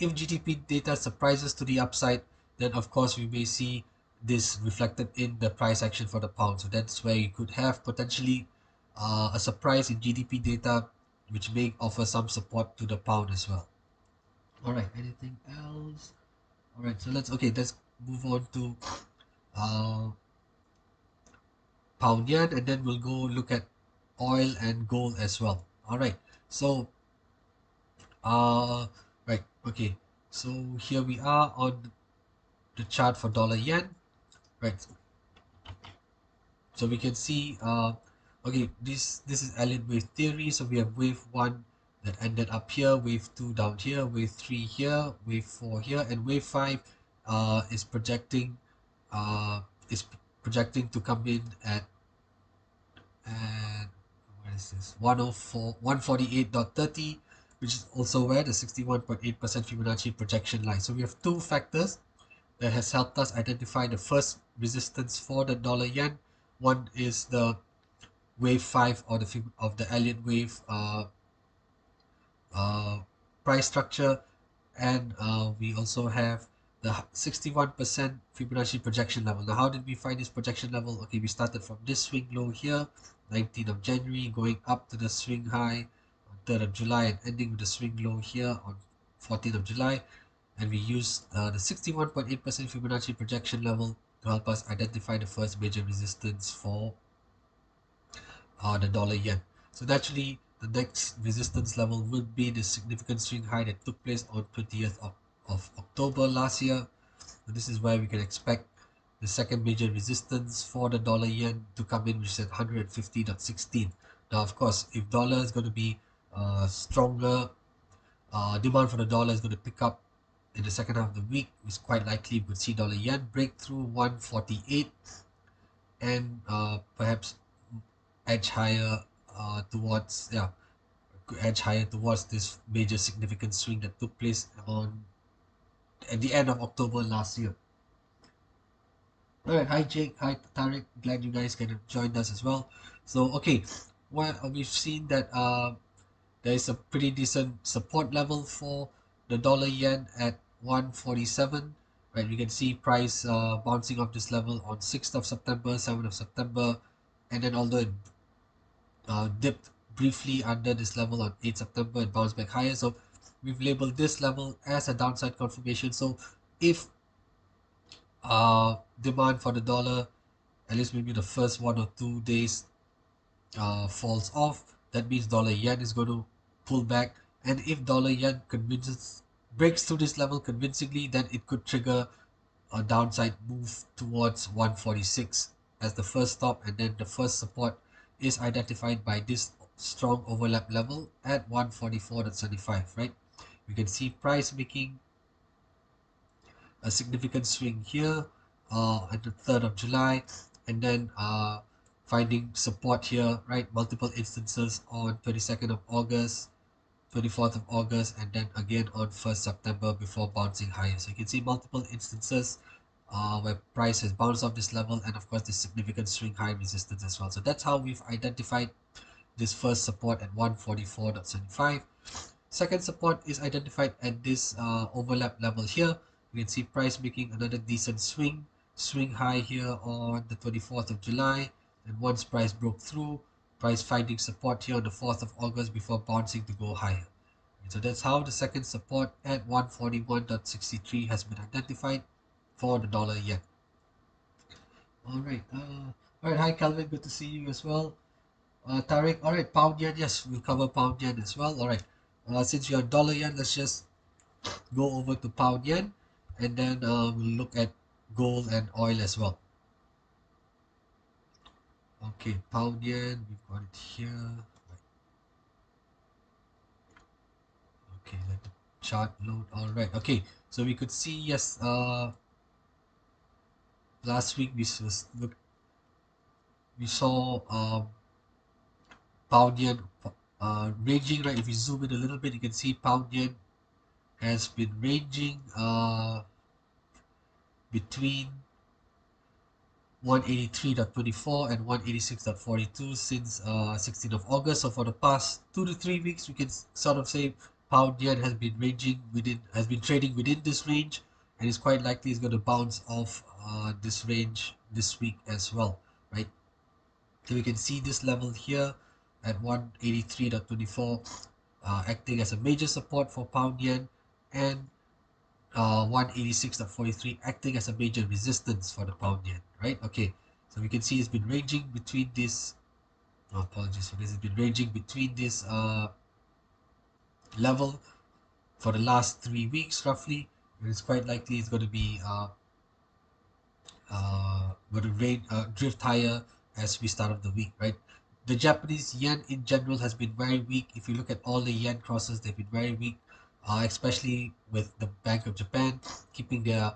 If GDP data surprises to the upside, then of course we may see this reflected in the price action for the pound. So that's where you could have potentially a surprise in GDP data, which may offer some support to the pound as well. All right, anything else? All right, so let's move on to uh, pound yen, and then we'll go look at oil and gold as well. All right, so uh, okay, so here we are on the chart for dollar yen. right? So we can see, okay, this is Elliott wave theory. So we have wave one that ended up here, wave two down here, wave three here, wave four here, and wave five is projecting uh, is projecting to come in at what is this 104 148.30, which is also where the 61.8% Fibonacci projection lies. So we have two factors that has helped us identify the first resistance for the dollar yen. One is the wave 5 or the Elliott wave uh, price structure, and we also have the 61% Fibonacci projection level. Now, how did we find this projection level? Okay, we started from this swing low here, 19th of January, going up to the swing high on 3rd of July and ending with the swing low here on 14th of July. And we used the 61.8% Fibonacci projection level to help us identify the first major resistance for the dollar yen. So naturally, the next resistance level would be the significant swing high that took place on 20th of October last year. So this is where we can expect the second major resistance for the dollar yen to come in, which is at 150.16. Now, of course, if dollar is going to be stronger, demand for the dollar is going to pick up in the second half of the week. It's quite likely we'll see dollar yen break through 148 and perhaps edge higher towards edge higher towards this major significant swing that took place on at the end of October last year. All right, hi Jake, hi Tarek, glad you guys can have joined us as well. So okay, well we've seen that there is a pretty decent support level for the dollar yen at 147. Right, we can see price bouncing off this level on 6th of September, 7th of September, and then although it dipped briefly under this level on 8 September and bounced back higher. So we've labeled this level as a downside confirmation. So if demand for the dollar, at least maybe the first 1 or 2 days, falls off, that means dollar yen is going to pull back. And if dollar yen convinces breaks through this level convincingly, then it could trigger a downside move towards 146 as the first stop, and then the first support is identified by this strong overlap level at 144.75, right? We can see price making a significant swing here at the 3rd of July, and then finding support here, right? Multiple instances on 22nd of August, 24th of August, and then again on 1st September before bouncing higher. So you can see multiple instances where price has bounced off this level, and of course this significant swing high resistance as well. So that's how we've identified this first support at 144.75. Second support is identified at this overlap level here. We can see price making another decent swing high here on the 24th of July, and once price broke through, price finding support here on the 4th of August before bouncing to go higher. So that's how the second support at 141.63 has been identified for the dollar yen. All right. Hi Calvin, good to see you as well. Tarek, all right, pound yen, yes, we'll cover pound yen as well. All right, since you're dollar yen, let's just go over to pound yen, and then we'll look at gold and oil as well. Okay, pound yen, we've got it here. Okay, let the chart load. All right, okay, so we could see, yes, last week we saw pound yen ranging, right? If we zoom in a little bit, you can see pound yen has been ranging between 183.24 and 186.42 since 16th of August. So for the past 2 to 3 weeks, we can sort of say pound yen has been trading within this range, and it's quite likely it's going to bounce off this range this week as well, right? So we can see this level here at 183.24 acting as a major support for pound yen, and 186.43 acting as a major resistance for the pound yen, right? Okay, so we can see it's been ranging between this. Oh, apologies for this. It's been ranging between this level for the last 3 weeks roughly, and it's quite likely it's going to be going to drift higher as we start of the week, right? The Japanese yen in general has been very weak. If you look at all the yen crosses, they've been very weak, especially with the Bank of Japan keeping their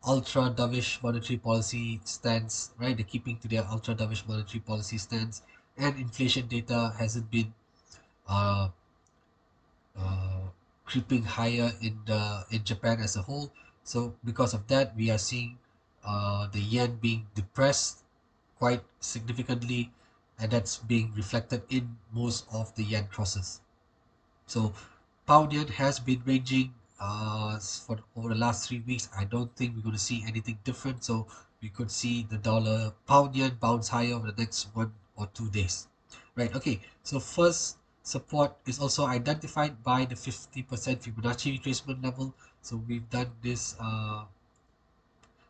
ultra dovish monetary policy stance, right? They're keeping to their ultra dovish monetary policy stance, and inflation data hasn't been uh, uh, creeping higher in Japan as a whole. So because of that, we are seeing the yen being depressed quite significantly, and that's being reflected in most of the yen crosses. So pound yen has been ranging for over the last 3 weeks. I don't think we're going to see anything different. So we could see the dollar pound yen bounce higher over the next 1 or 2 days. Right. Okay. So first support is also identified by the 50% Fibonacci retracement level. So we've done this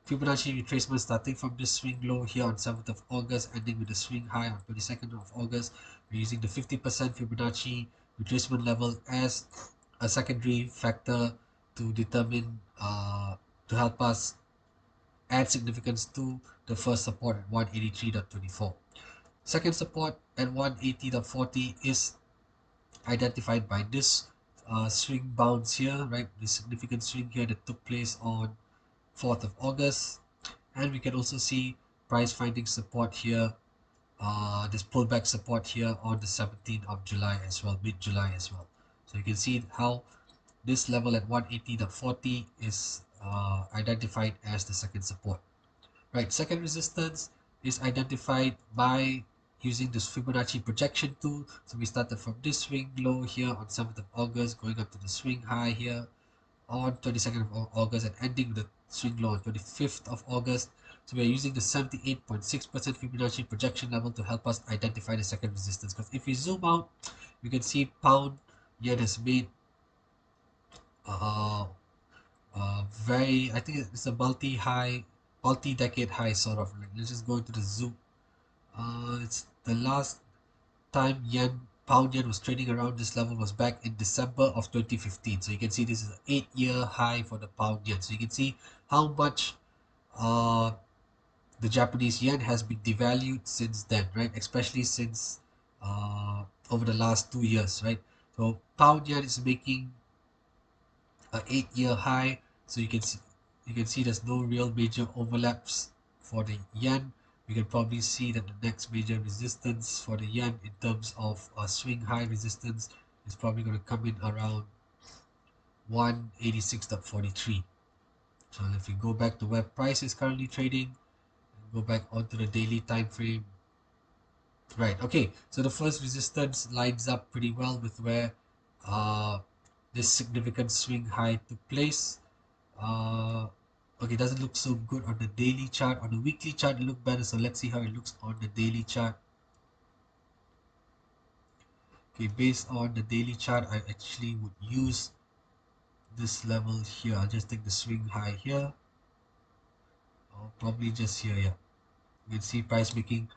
Fibonacci retracement starting from this swing low here on 7th of August, ending with a swing high on 22nd of August. We're using the 50% Fibonacci retracement level as a secondary factor to determine, to help us add significance to the first support at 183.24. Second support at 180.40 is identified by this swing bounce here, right? The significant swing here that took place on 4th of August. And we can also see price finding support here, this pullback support here on the 17th of July as well, mid-July as well. So you can see how this level at 180.40 is identified as the second support. Right, second resistance is identified by using this Fibonacci projection tool. So we started from this swing low here on 7th of August, going up to the swing high here on 22nd of August and ending with the swing low on 25th of August. So we are using the 78.6% Fibonacci projection level to help us identify the second resistance. Because if we zoom out, we can see pound yen has made uh, very, I think it's a multi-decade high sort of. Like, let's just go into the zoom. It's the last time pound yen was trading around this level was back in December of 2015. So you can see this is an 8-year high for the pound yen. So you can see how much uh, the Japanese yen has been devalued since then, right? Especially since over the last 2 years, right? So pound yen is making an 8-year high. So you can see there's no real major overlaps for the yen. We can probably see that the next major resistance for the yen in terms of swing high resistance is probably going to come in around 186.43. So if we go back to where price is currently trading, go back onto the daily time frame. Right, okay, so the first resistance lines up pretty well with where uh, this significant swing high took place. Okay, doesn't look so good on the daily chart. On the weekly chart, it looked better. So let's see how it looks on the daily chart. Okay, based on the daily chart, I actually would use this level here. I'll just take the swing high here. Or probably just here, yeah. You can see price making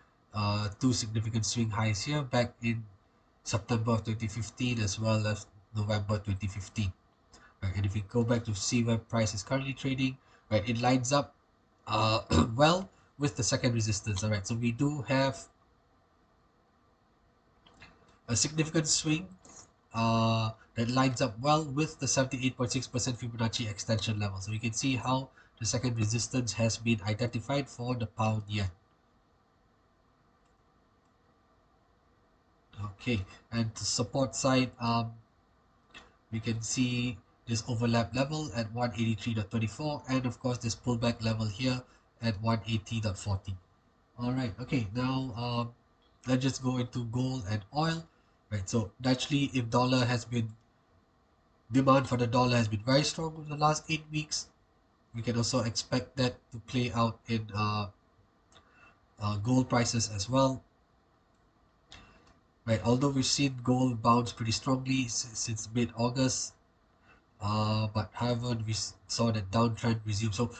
two significant swing highs here back in September of 2015 as well as November 2015. Right, and if we go back to see where price is currently trading, right, it lines up well with the second resistance. All right, so we do have a significant swing that lines up well with the 78.6% Fibonacci extension level. So we can see how the second resistance has been identified for the pound yen. Okay, and the support side, we can see this overlap level at 183.24 and of course this pullback level here at 180.40. All right, okay, now let's just go into gold and oil. Right, so naturally, if dollar has been demand for the dollar has been very strong over the last 8 weeks, we can also expect that to play out in gold prices as well. Right, although we've seen gold bounce pretty strongly since mid-August, but however, we saw that downtrend resume. So,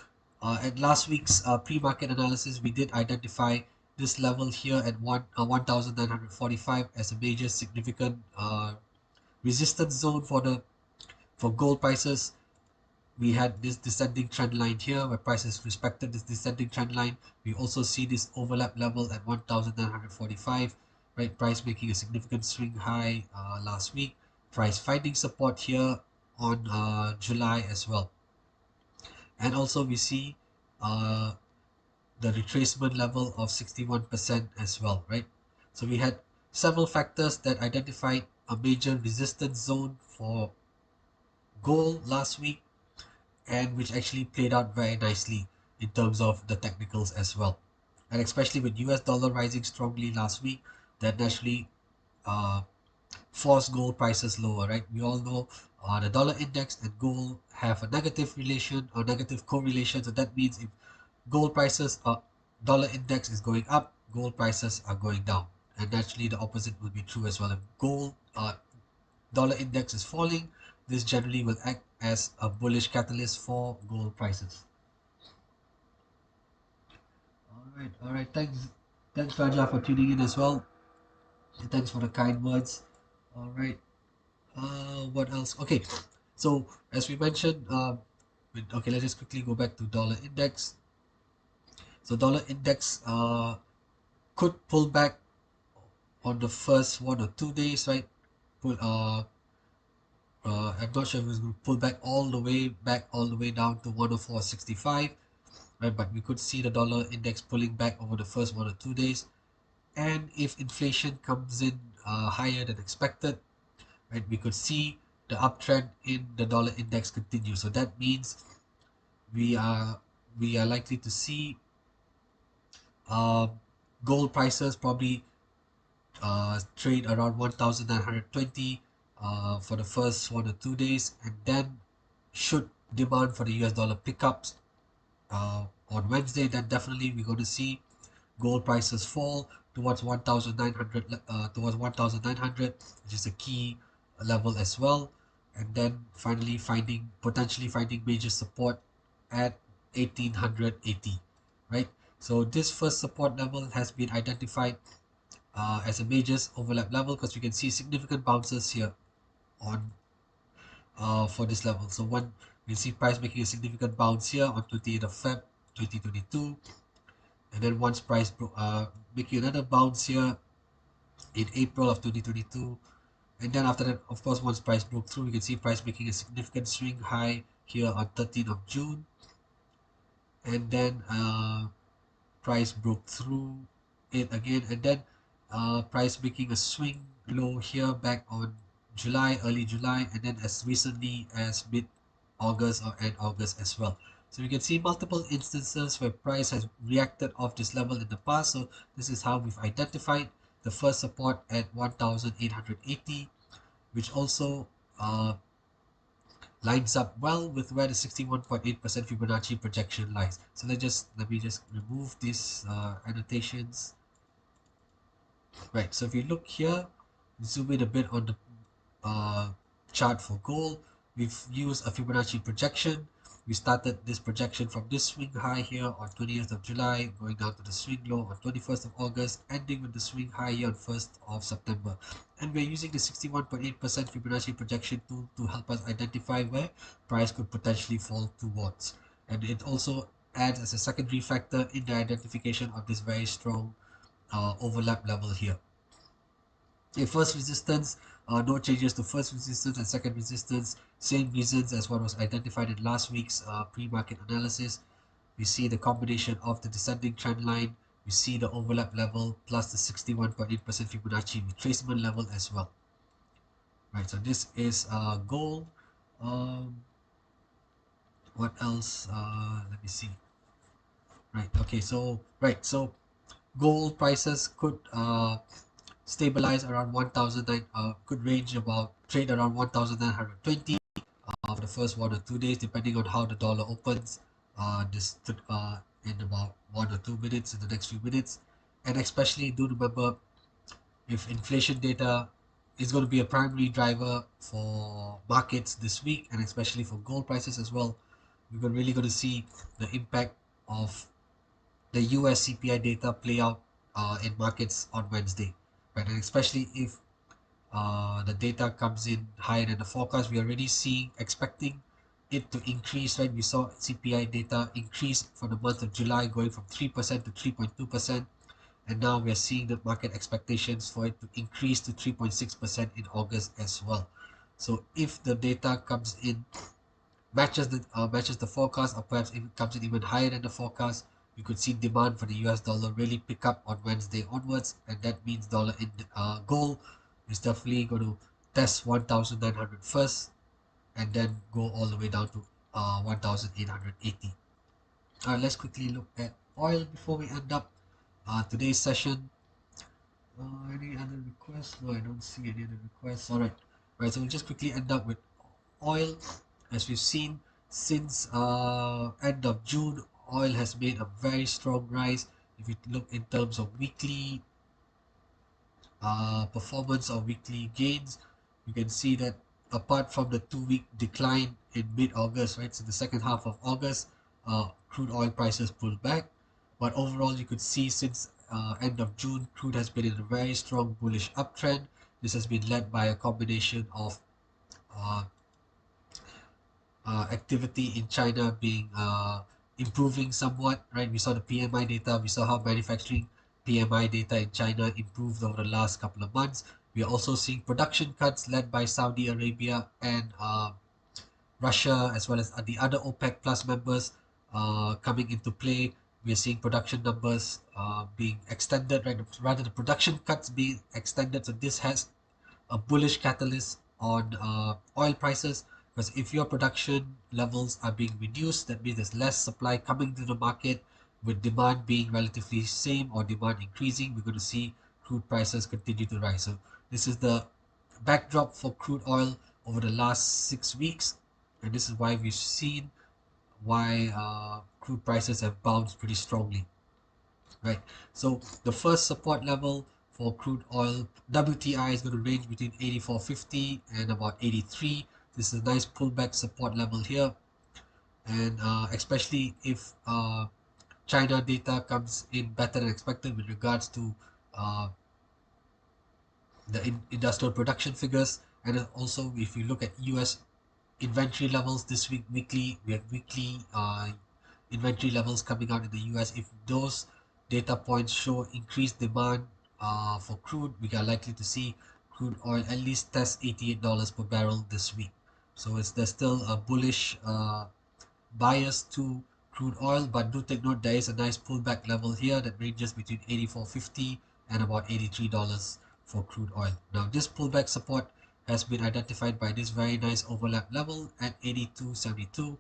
at last week's pre-market analysis, we did identify this level here at 1,945 as a major significant resistance zone for gold prices. we had this descending trend line here where prices respected this descending trend line. We also see this overlap level at 1945, right? Price making a significant swing high last week. Price finding support here on July as well. And also we see uh, the retracement level of 61% as well, right? So we had several factors that identified a major resistance zone for gold last week, and which actually played out very nicely in terms of the technicals as well. And especially with US dollar rising strongly last week, that naturally uh, forced gold prices lower, right? We all know the dollar index and gold have a negative relation or negative correlation. So that means if gold prices dollar index is going up, gold prices are going down. And naturally the opposite will be true as well. If gold dollar index is falling, this generally will act as a bullish catalyst for gold prices. All right. Thanks Raja for tuning in as well. And thanks for the kind words. All right. What else? Okay. So as we mentioned, okay, let's just quickly go back to dollar index. So dollar index could pull back on the first 1 or 2 days, right? Pull I'm not sure if it's going to pull back all the way down to 104.65, right? But we could see the dollar index pulling back over the first 1 or 2 days. And if inflation comes in higher than expected, right, we could see the uptrend in the dollar index continue. So that means we are we are likely to see uh, gold prices probably trade around 1920 for the first 1 or 2 days, and then should demand for the US dollar pickups on Wednesday, then definitely we're going to see gold prices fall towards 1900 towards 1900, which is a key level as well, and then finally potentially finding major support at 1880, right? So this first support level has been identified as a major overlap level because we can see significant bounces here on for this level. So one, we see price making a significant bounce here on 28th of Feb 2022, and then once making another bounce here in April of 2022, and then after that, of course, once price broke through, we can see price making a significant swing high here on 13th of June, and then price broke through it again, and then price making a swing low here back on early July, and then as recently as mid August or end August as well. So we can see multiple instances where price has reacted off this level in the past. So this is how we've identified the first support at 1880, which also lines up well with where the 61.8% Fibonacci projection lies. So let me just remove these annotations. Right, so if you look here, zoom in a bit on the uh, chart for gold, we've used a Fibonacci projection. We started this projection from this swing high here on 20th of July, going down to the swing low on 21st of August, ending with the swing high here on 1st of September. And we're using the 61.8% Fibonacci projection tool to help us identify where price could potentially fall towards. And it also adds as a secondary factor in the identification of this very strong overlap level here. Okay, first resistance, no changes to first resistance and second resistance, same reasons as what was identified in last week's pre-market analysis. We see the combination of the descending trend line, we see the overlap level plus the 61.8% Fibonacci retracement level as well. Right, so this is gold. Um, what else? Let me see. So gold prices could stabilize around 1009, could range about trade around 1920 for the first 1 or 2 days, depending on how the dollar opens in about 1 or 2 minutes in the next few minutes. And especially do remember, if inflation data is going to be a primary driver for markets this week, and especially for gold prices as well, we're really going to see the impact of the US CPI data play out in markets on Wednesday, right? And especially if the data comes in higher than the forecast, we are already expecting it to increase, right? We saw CPI data increase for the month of July, going from 3% to 3.2%. And now we're seeing the market expectations for it to increase to 3.6% in August as well. So if the data comes in, matches the forecast, or perhaps even comes in even higher than the forecast, we could see demand for the US dollar really pick up on Wednesday onwards, and that means dollar in gold is definitely going to test 1,900 first, and then go all the way down to 1,880. All right, let's quickly look at oil before we end up today's session. Any other requests? No, I don't see any other requests. All right, right. So we'll just quickly end up with oil. As we've seen since end of June, oil has made a very strong rise. If you look in terms of weekly performance or weekly gains, you can see that apart from the 2 week decline in mid-August, right? So the second half of August, crude oil prices pulled back. But overall, you could see since end of June, crude has been in a very strong bullish uptrend. This has been led by a combination of uh, activity in China being improving somewhat, right? We saw the PMI data, we saw how manufacturing PMI data in China improved over the last couple of months. We are also seeing production cuts led by Saudi Arabia and Russia, as well as the other OPEC plus members coming into play. We are seeing production numbers being extended, right? Rather, the production cuts being extended. So this has a bullish catalyst on oil prices, because if your production levels are being reduced, that means there's less supply coming to the market. With demand being relatively same or demand increasing, we're going to see crude prices continue to rise. So this is the backdrop for crude oil over the last 6 weeks, and this is why we've seen why crude prices have bounced pretty strongly, right? So the first support level for crude oil WTI is going to range between 84.50 and about 83. This is a nice pullback support level here, and especially if China data comes in better than expected with regards to uh, the industrial production figures, and also if you look at US inventory levels this week, we have weekly inventory levels coming out in the US. If those data points show increased demand for crude, we are likely to see crude oil at least test $88 per barrel this week. So there's still a bullish bias to crude oil, but do take note there is a nice pullback level here that ranges between 84.50 and about $83 for crude oil. Now this pullback support has been identified by this very nice overlap level at 82.72. You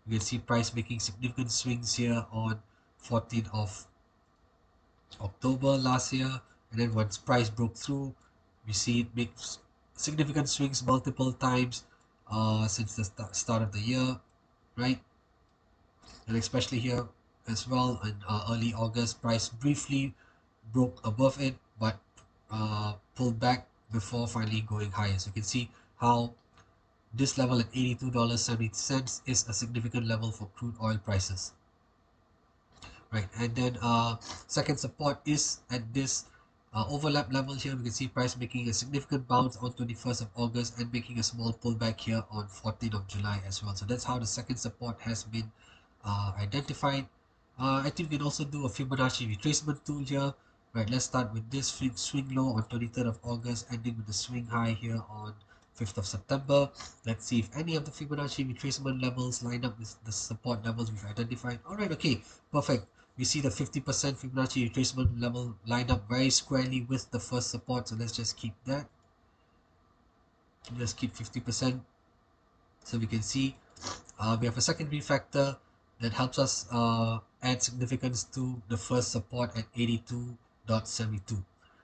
can see price making significant swings here on 14th of October last year, and then once price broke through, we see it make significant swings multiple times since the start of the year, right? And especially here as well in early August, price briefly broke above it, but pulled back before finally going higher. So you can see how this level at $82.70 is a significant level for crude oil prices, right? And then second support is at this overlap level here. We can see price making a significant bounce on 21st of August and making a small pullback here on 14th of July as well. So that's how the second support has been identified. I think we can also do a Fibonacci retracement tool here. Right, let's start with this swing low on 23rd of August, ending with the swing high here on 5th of September. Let's see if any of the Fibonacci retracement levels line up with the support levels we've identified. All right, okay, perfect. We see the 50% Fibonacci retracement level lined up very squarely with the first support, so let's just keep that. Just keep 50%, so we can see we have a secondary factor that helps us add significance to the first support at 82.72.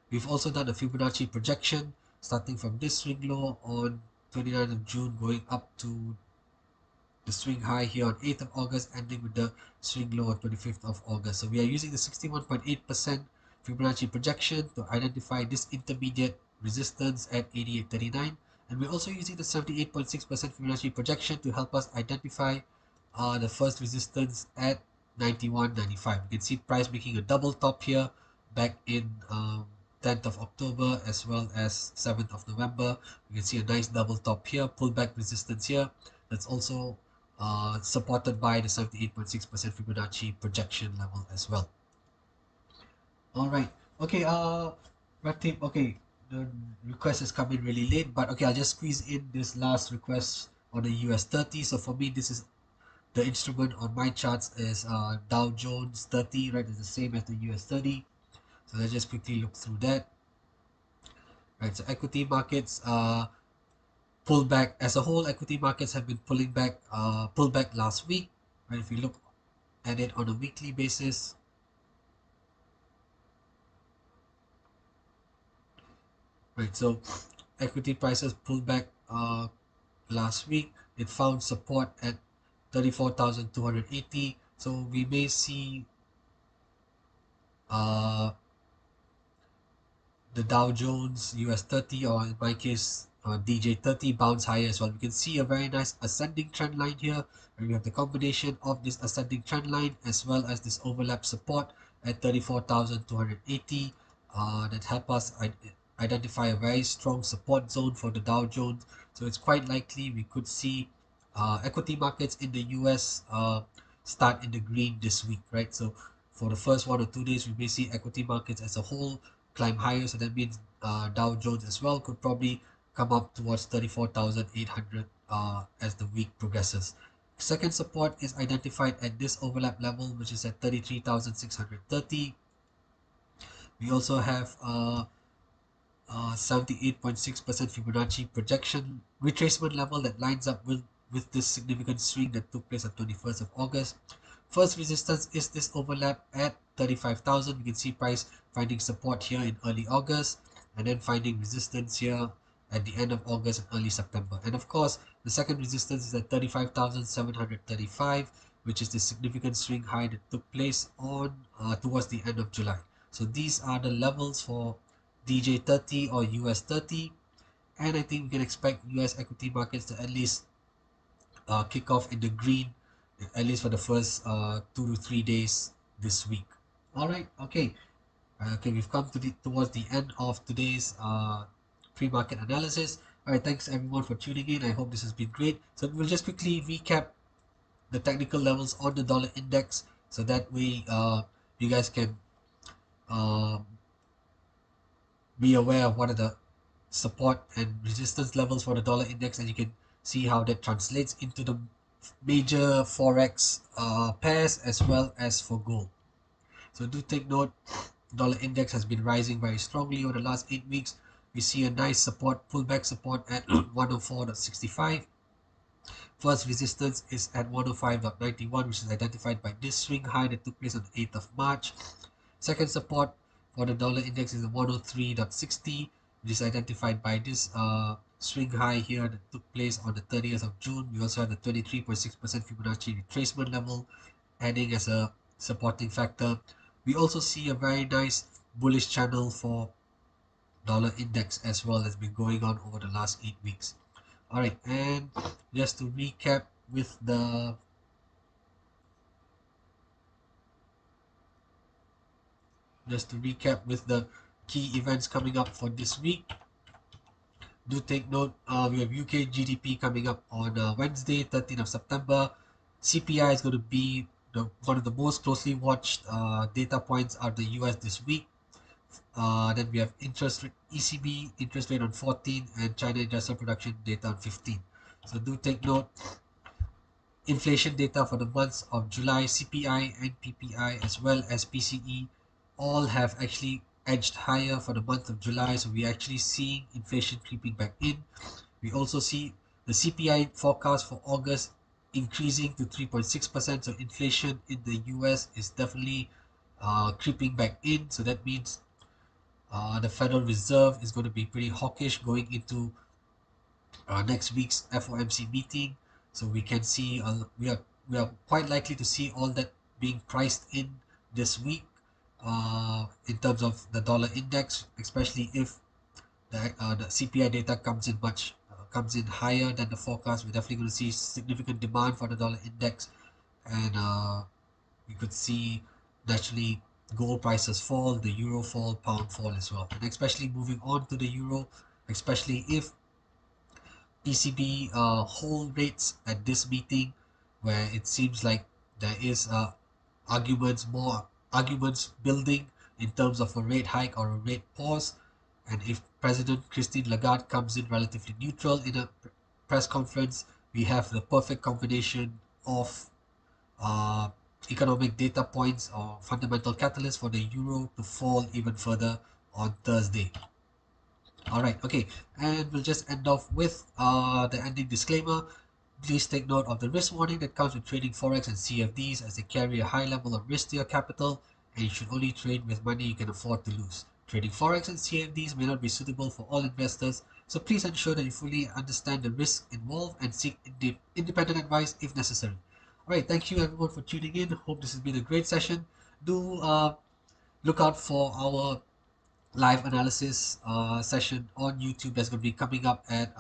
We've also done a Fibonacci projection starting from this swing low on 29th of June going up to the swing high here on 8th of August, ending with the swing low on 25th of August. So we are using the 61.8% Fibonacci projection to identify this intermediate resistance at 88.39, and we're also using the 78.6% Fibonacci projection to help us identify the first resistance at 91.95. You can see price making a double top here back in 10th of October as well as 7th of November. You can see a nice double top here, pullback resistance here. That's also supported by the 78.6% Fibonacci projection level as well. All right. Okay. Ratib. Okay. The request has come in really late, but okay, I'll just squeeze in this last request on the US 30. So for me, this is the instrument on my charts is Dow Jones 30, right? It's the same as the US 30. So let's just quickly look through that. Right. So equity markets pull back as a whole. Equity markets have been pulled back last week. Right. If you look at it on a weekly basis, right. So equity prices pulled back last week. It found support at 34,280. So we may see uh, the Dow Jones US 30, or in my case DJ 30, bounce higher as well. We can see a very nice ascending trend line here, and we have the combination of this ascending trend line as well as this overlap support at 34,280 that help us identify a very strong support zone for the Dow Jones. So it's quite likely we could see equity markets in the US start in the green this week, right? So for the first 1 or 2 days, we may see equity markets as a whole climb higher. So that means Dow Jones as well could probably come up towards 34,800 as the week progresses. Second support is identified at this overlap level, which is at 33,630. We also have 78.6% Fibonacci projection retracement level that lines up with this significant swing that took place on 21st of August. First resistance is this overlap at 35,000. We can see price finding support here in early August and then finding resistance here at the end of August and early September. And of course, the second resistance is at 35,735, which is the significant swing high that took place on towards the end of July. So these are the levels for DJ 30 or US 30, and I think we can expect US equity markets to at least kick off in the green, at least for the first 2 to 3 days this week. All right, okay, okay, we've come to towards the end of today's pre-market analysis. All right, thanks everyone for tuning in. I hope this has been great. So we'll just quickly recap the technical levels on the dollar index, so that way you guys can uh, be aware of what are the support and resistance levels for the dollar index, and you can see how that translates into the major forex pairs as well as for gold. So do take note, dollar index has been rising very strongly over the last 8 weeks. We see a nice support, pullback support at 104.65. First resistance is at 105.91, which is identified by this swing high that took place on the 8th of March. Second support for the dollar index is 103.60, which is identified by this swing high here that took place on the 30th of June. We also have the 23.6% Fibonacci retracement level adding as a supporting factor. We also see a very nice bullish channel for dollar index as well that's been going on over the last 8 weeks. All right, and just to recap with the key events coming up for this week. Do take note, we have UK GDP coming up on Wednesday, 13th of September. CPI is going to be one of the most closely watched data points out of the US this week. Then we have ECB interest rate on 14, and China industrial production data on 15. So do take note, inflation data for the months of July, CPI and PPI as well as PCE all have actually edged higher for the month of July. So we're actually seeing inflation creeping back in. We also see the CPI forecast for August increasing to 3.6%. So inflation in the US is definitely creeping back in. So that means the Federal Reserve is going to be pretty hawkish going into next week's FOMC meeting. So we can see we are quite likely to see all that being priced in this week in terms of the dollar index, especially if the CPI data comes in higher than the forecast. We're definitely going to see significant demand for the dollar index, and we could see naturally gold prices fall, the euro fall, pound fall as well, and especially moving on to the euro, especially if ECB hold rates at this meeting where it seems like there is more arguments building in terms of a rate hike or a rate pause. And if President Christine Lagarde comes in relatively neutral in a press conference, we have the perfect combination of uh, economic data points or fundamental catalysts for the euro to fall even further on Thursday. All right, okay, and we'll just end off with the ending disclaimer. Please take note of the risk warning that comes with trading Forex and CFDs, as they carry a high level of risk to your capital, and you should only trade with money you can afford to lose. Trading Forex and CFDs may not be suitable for all investors, so please ensure that you fully understand the risks involved and seek independent advice if necessary. All right, thank you everyone for tuning in. Hope this has been a great session. Do look out for our live analysis session on YouTube that's going to be coming up at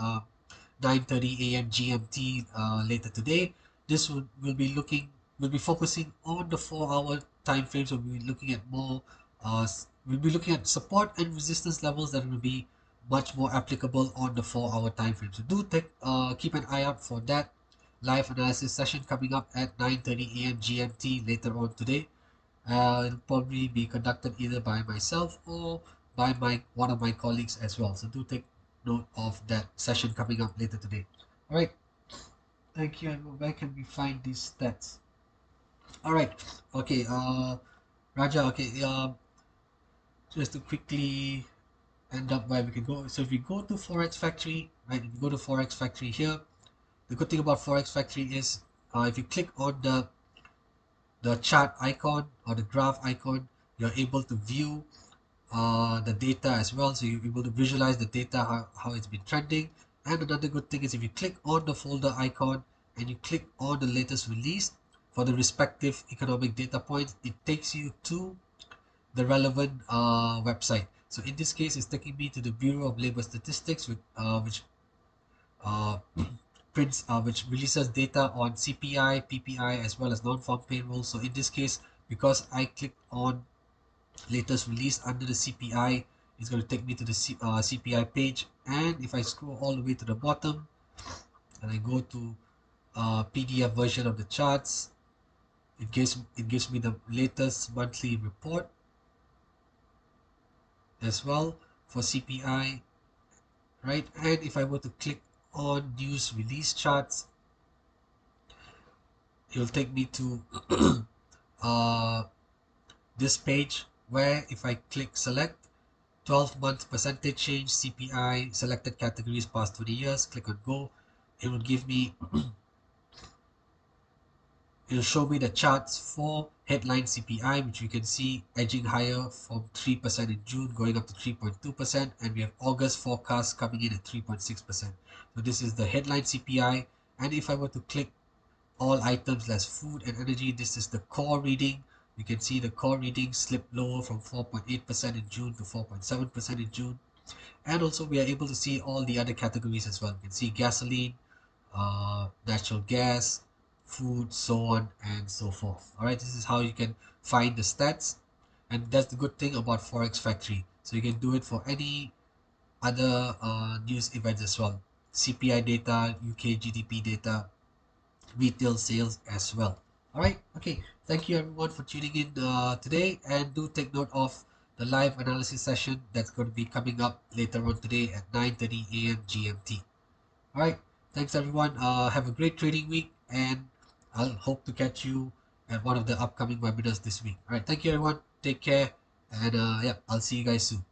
9:30 a.m. GMT later today. This will be will be focusing on the 4 hour time frame. So we'll be looking at we'll be looking at support and resistance levels that will be much more applicable on the 4 hour time frame. So do keep an eye out for that live analysis session coming up at 9:30 a.m. GMT later on today. It'll probably be conducted either by myself or by one of my colleagues as well. So do take note of that session coming up later today. All right. Thank you. And where can we find these stats? All right. Okay. Raja. Okay. Just to quickly end up where we can go. So if we go to Forex Factory, right? If you go to Forex Factory here, the good thing about Forex Factory is if you click on the chart icon or the graph icon, you're able to view the data as well. So you're able to visualize the data, how it's been trending. And another good thing is if you click on the folder icon and you click on the latest release for the respective economic data points, it takes you to the relevant website. So in this case, it's taking me to the Bureau of Labor Statistics, which uh, which releases data on CPI, PPI, as well as non-farm payroll. So in this case, because I clicked on latest release under the CPI, it's going to take me to the CPI page. And if I scroll all the way to the bottom and I go to PDF version of the charts, it gives me the latest monthly report as well for CPI, right? And if I were to click on news release charts, it will take me to uh, this page where if I click select 12-month percentage change CPI selected categories past 20 years, click on go, it will give me it'll show me the charts for headline CPI, which you can see edging higher from 3% in June going up to 3.2%, and we have August forecast coming in at 3.6%. So this is the headline CPI, and if I were to click all items less food and energy, this is the core reading. You can see the core reading slipped lower from 4.8% in June to 4.7% in June. And also we are able to see all the other categories as well. You can see gasoline, natural gas, food, so on and so forth. All right, this is how you can find the stats, and that's the good thing about Forex Factory. So you can do it for any other news events as well. CPI data, UK GDP data, retail sales as well. All right, okay. Thank you everyone for tuning in today, and do take note of the live analysis session that's going to be coming up later on today at 9:30 a.m. GMT. All right, thanks everyone. Have a great trading week, and I'll hope to catch you at one of the upcoming webinars this week. All right, thank you everyone. Take care, and yeah, I'll see you guys soon.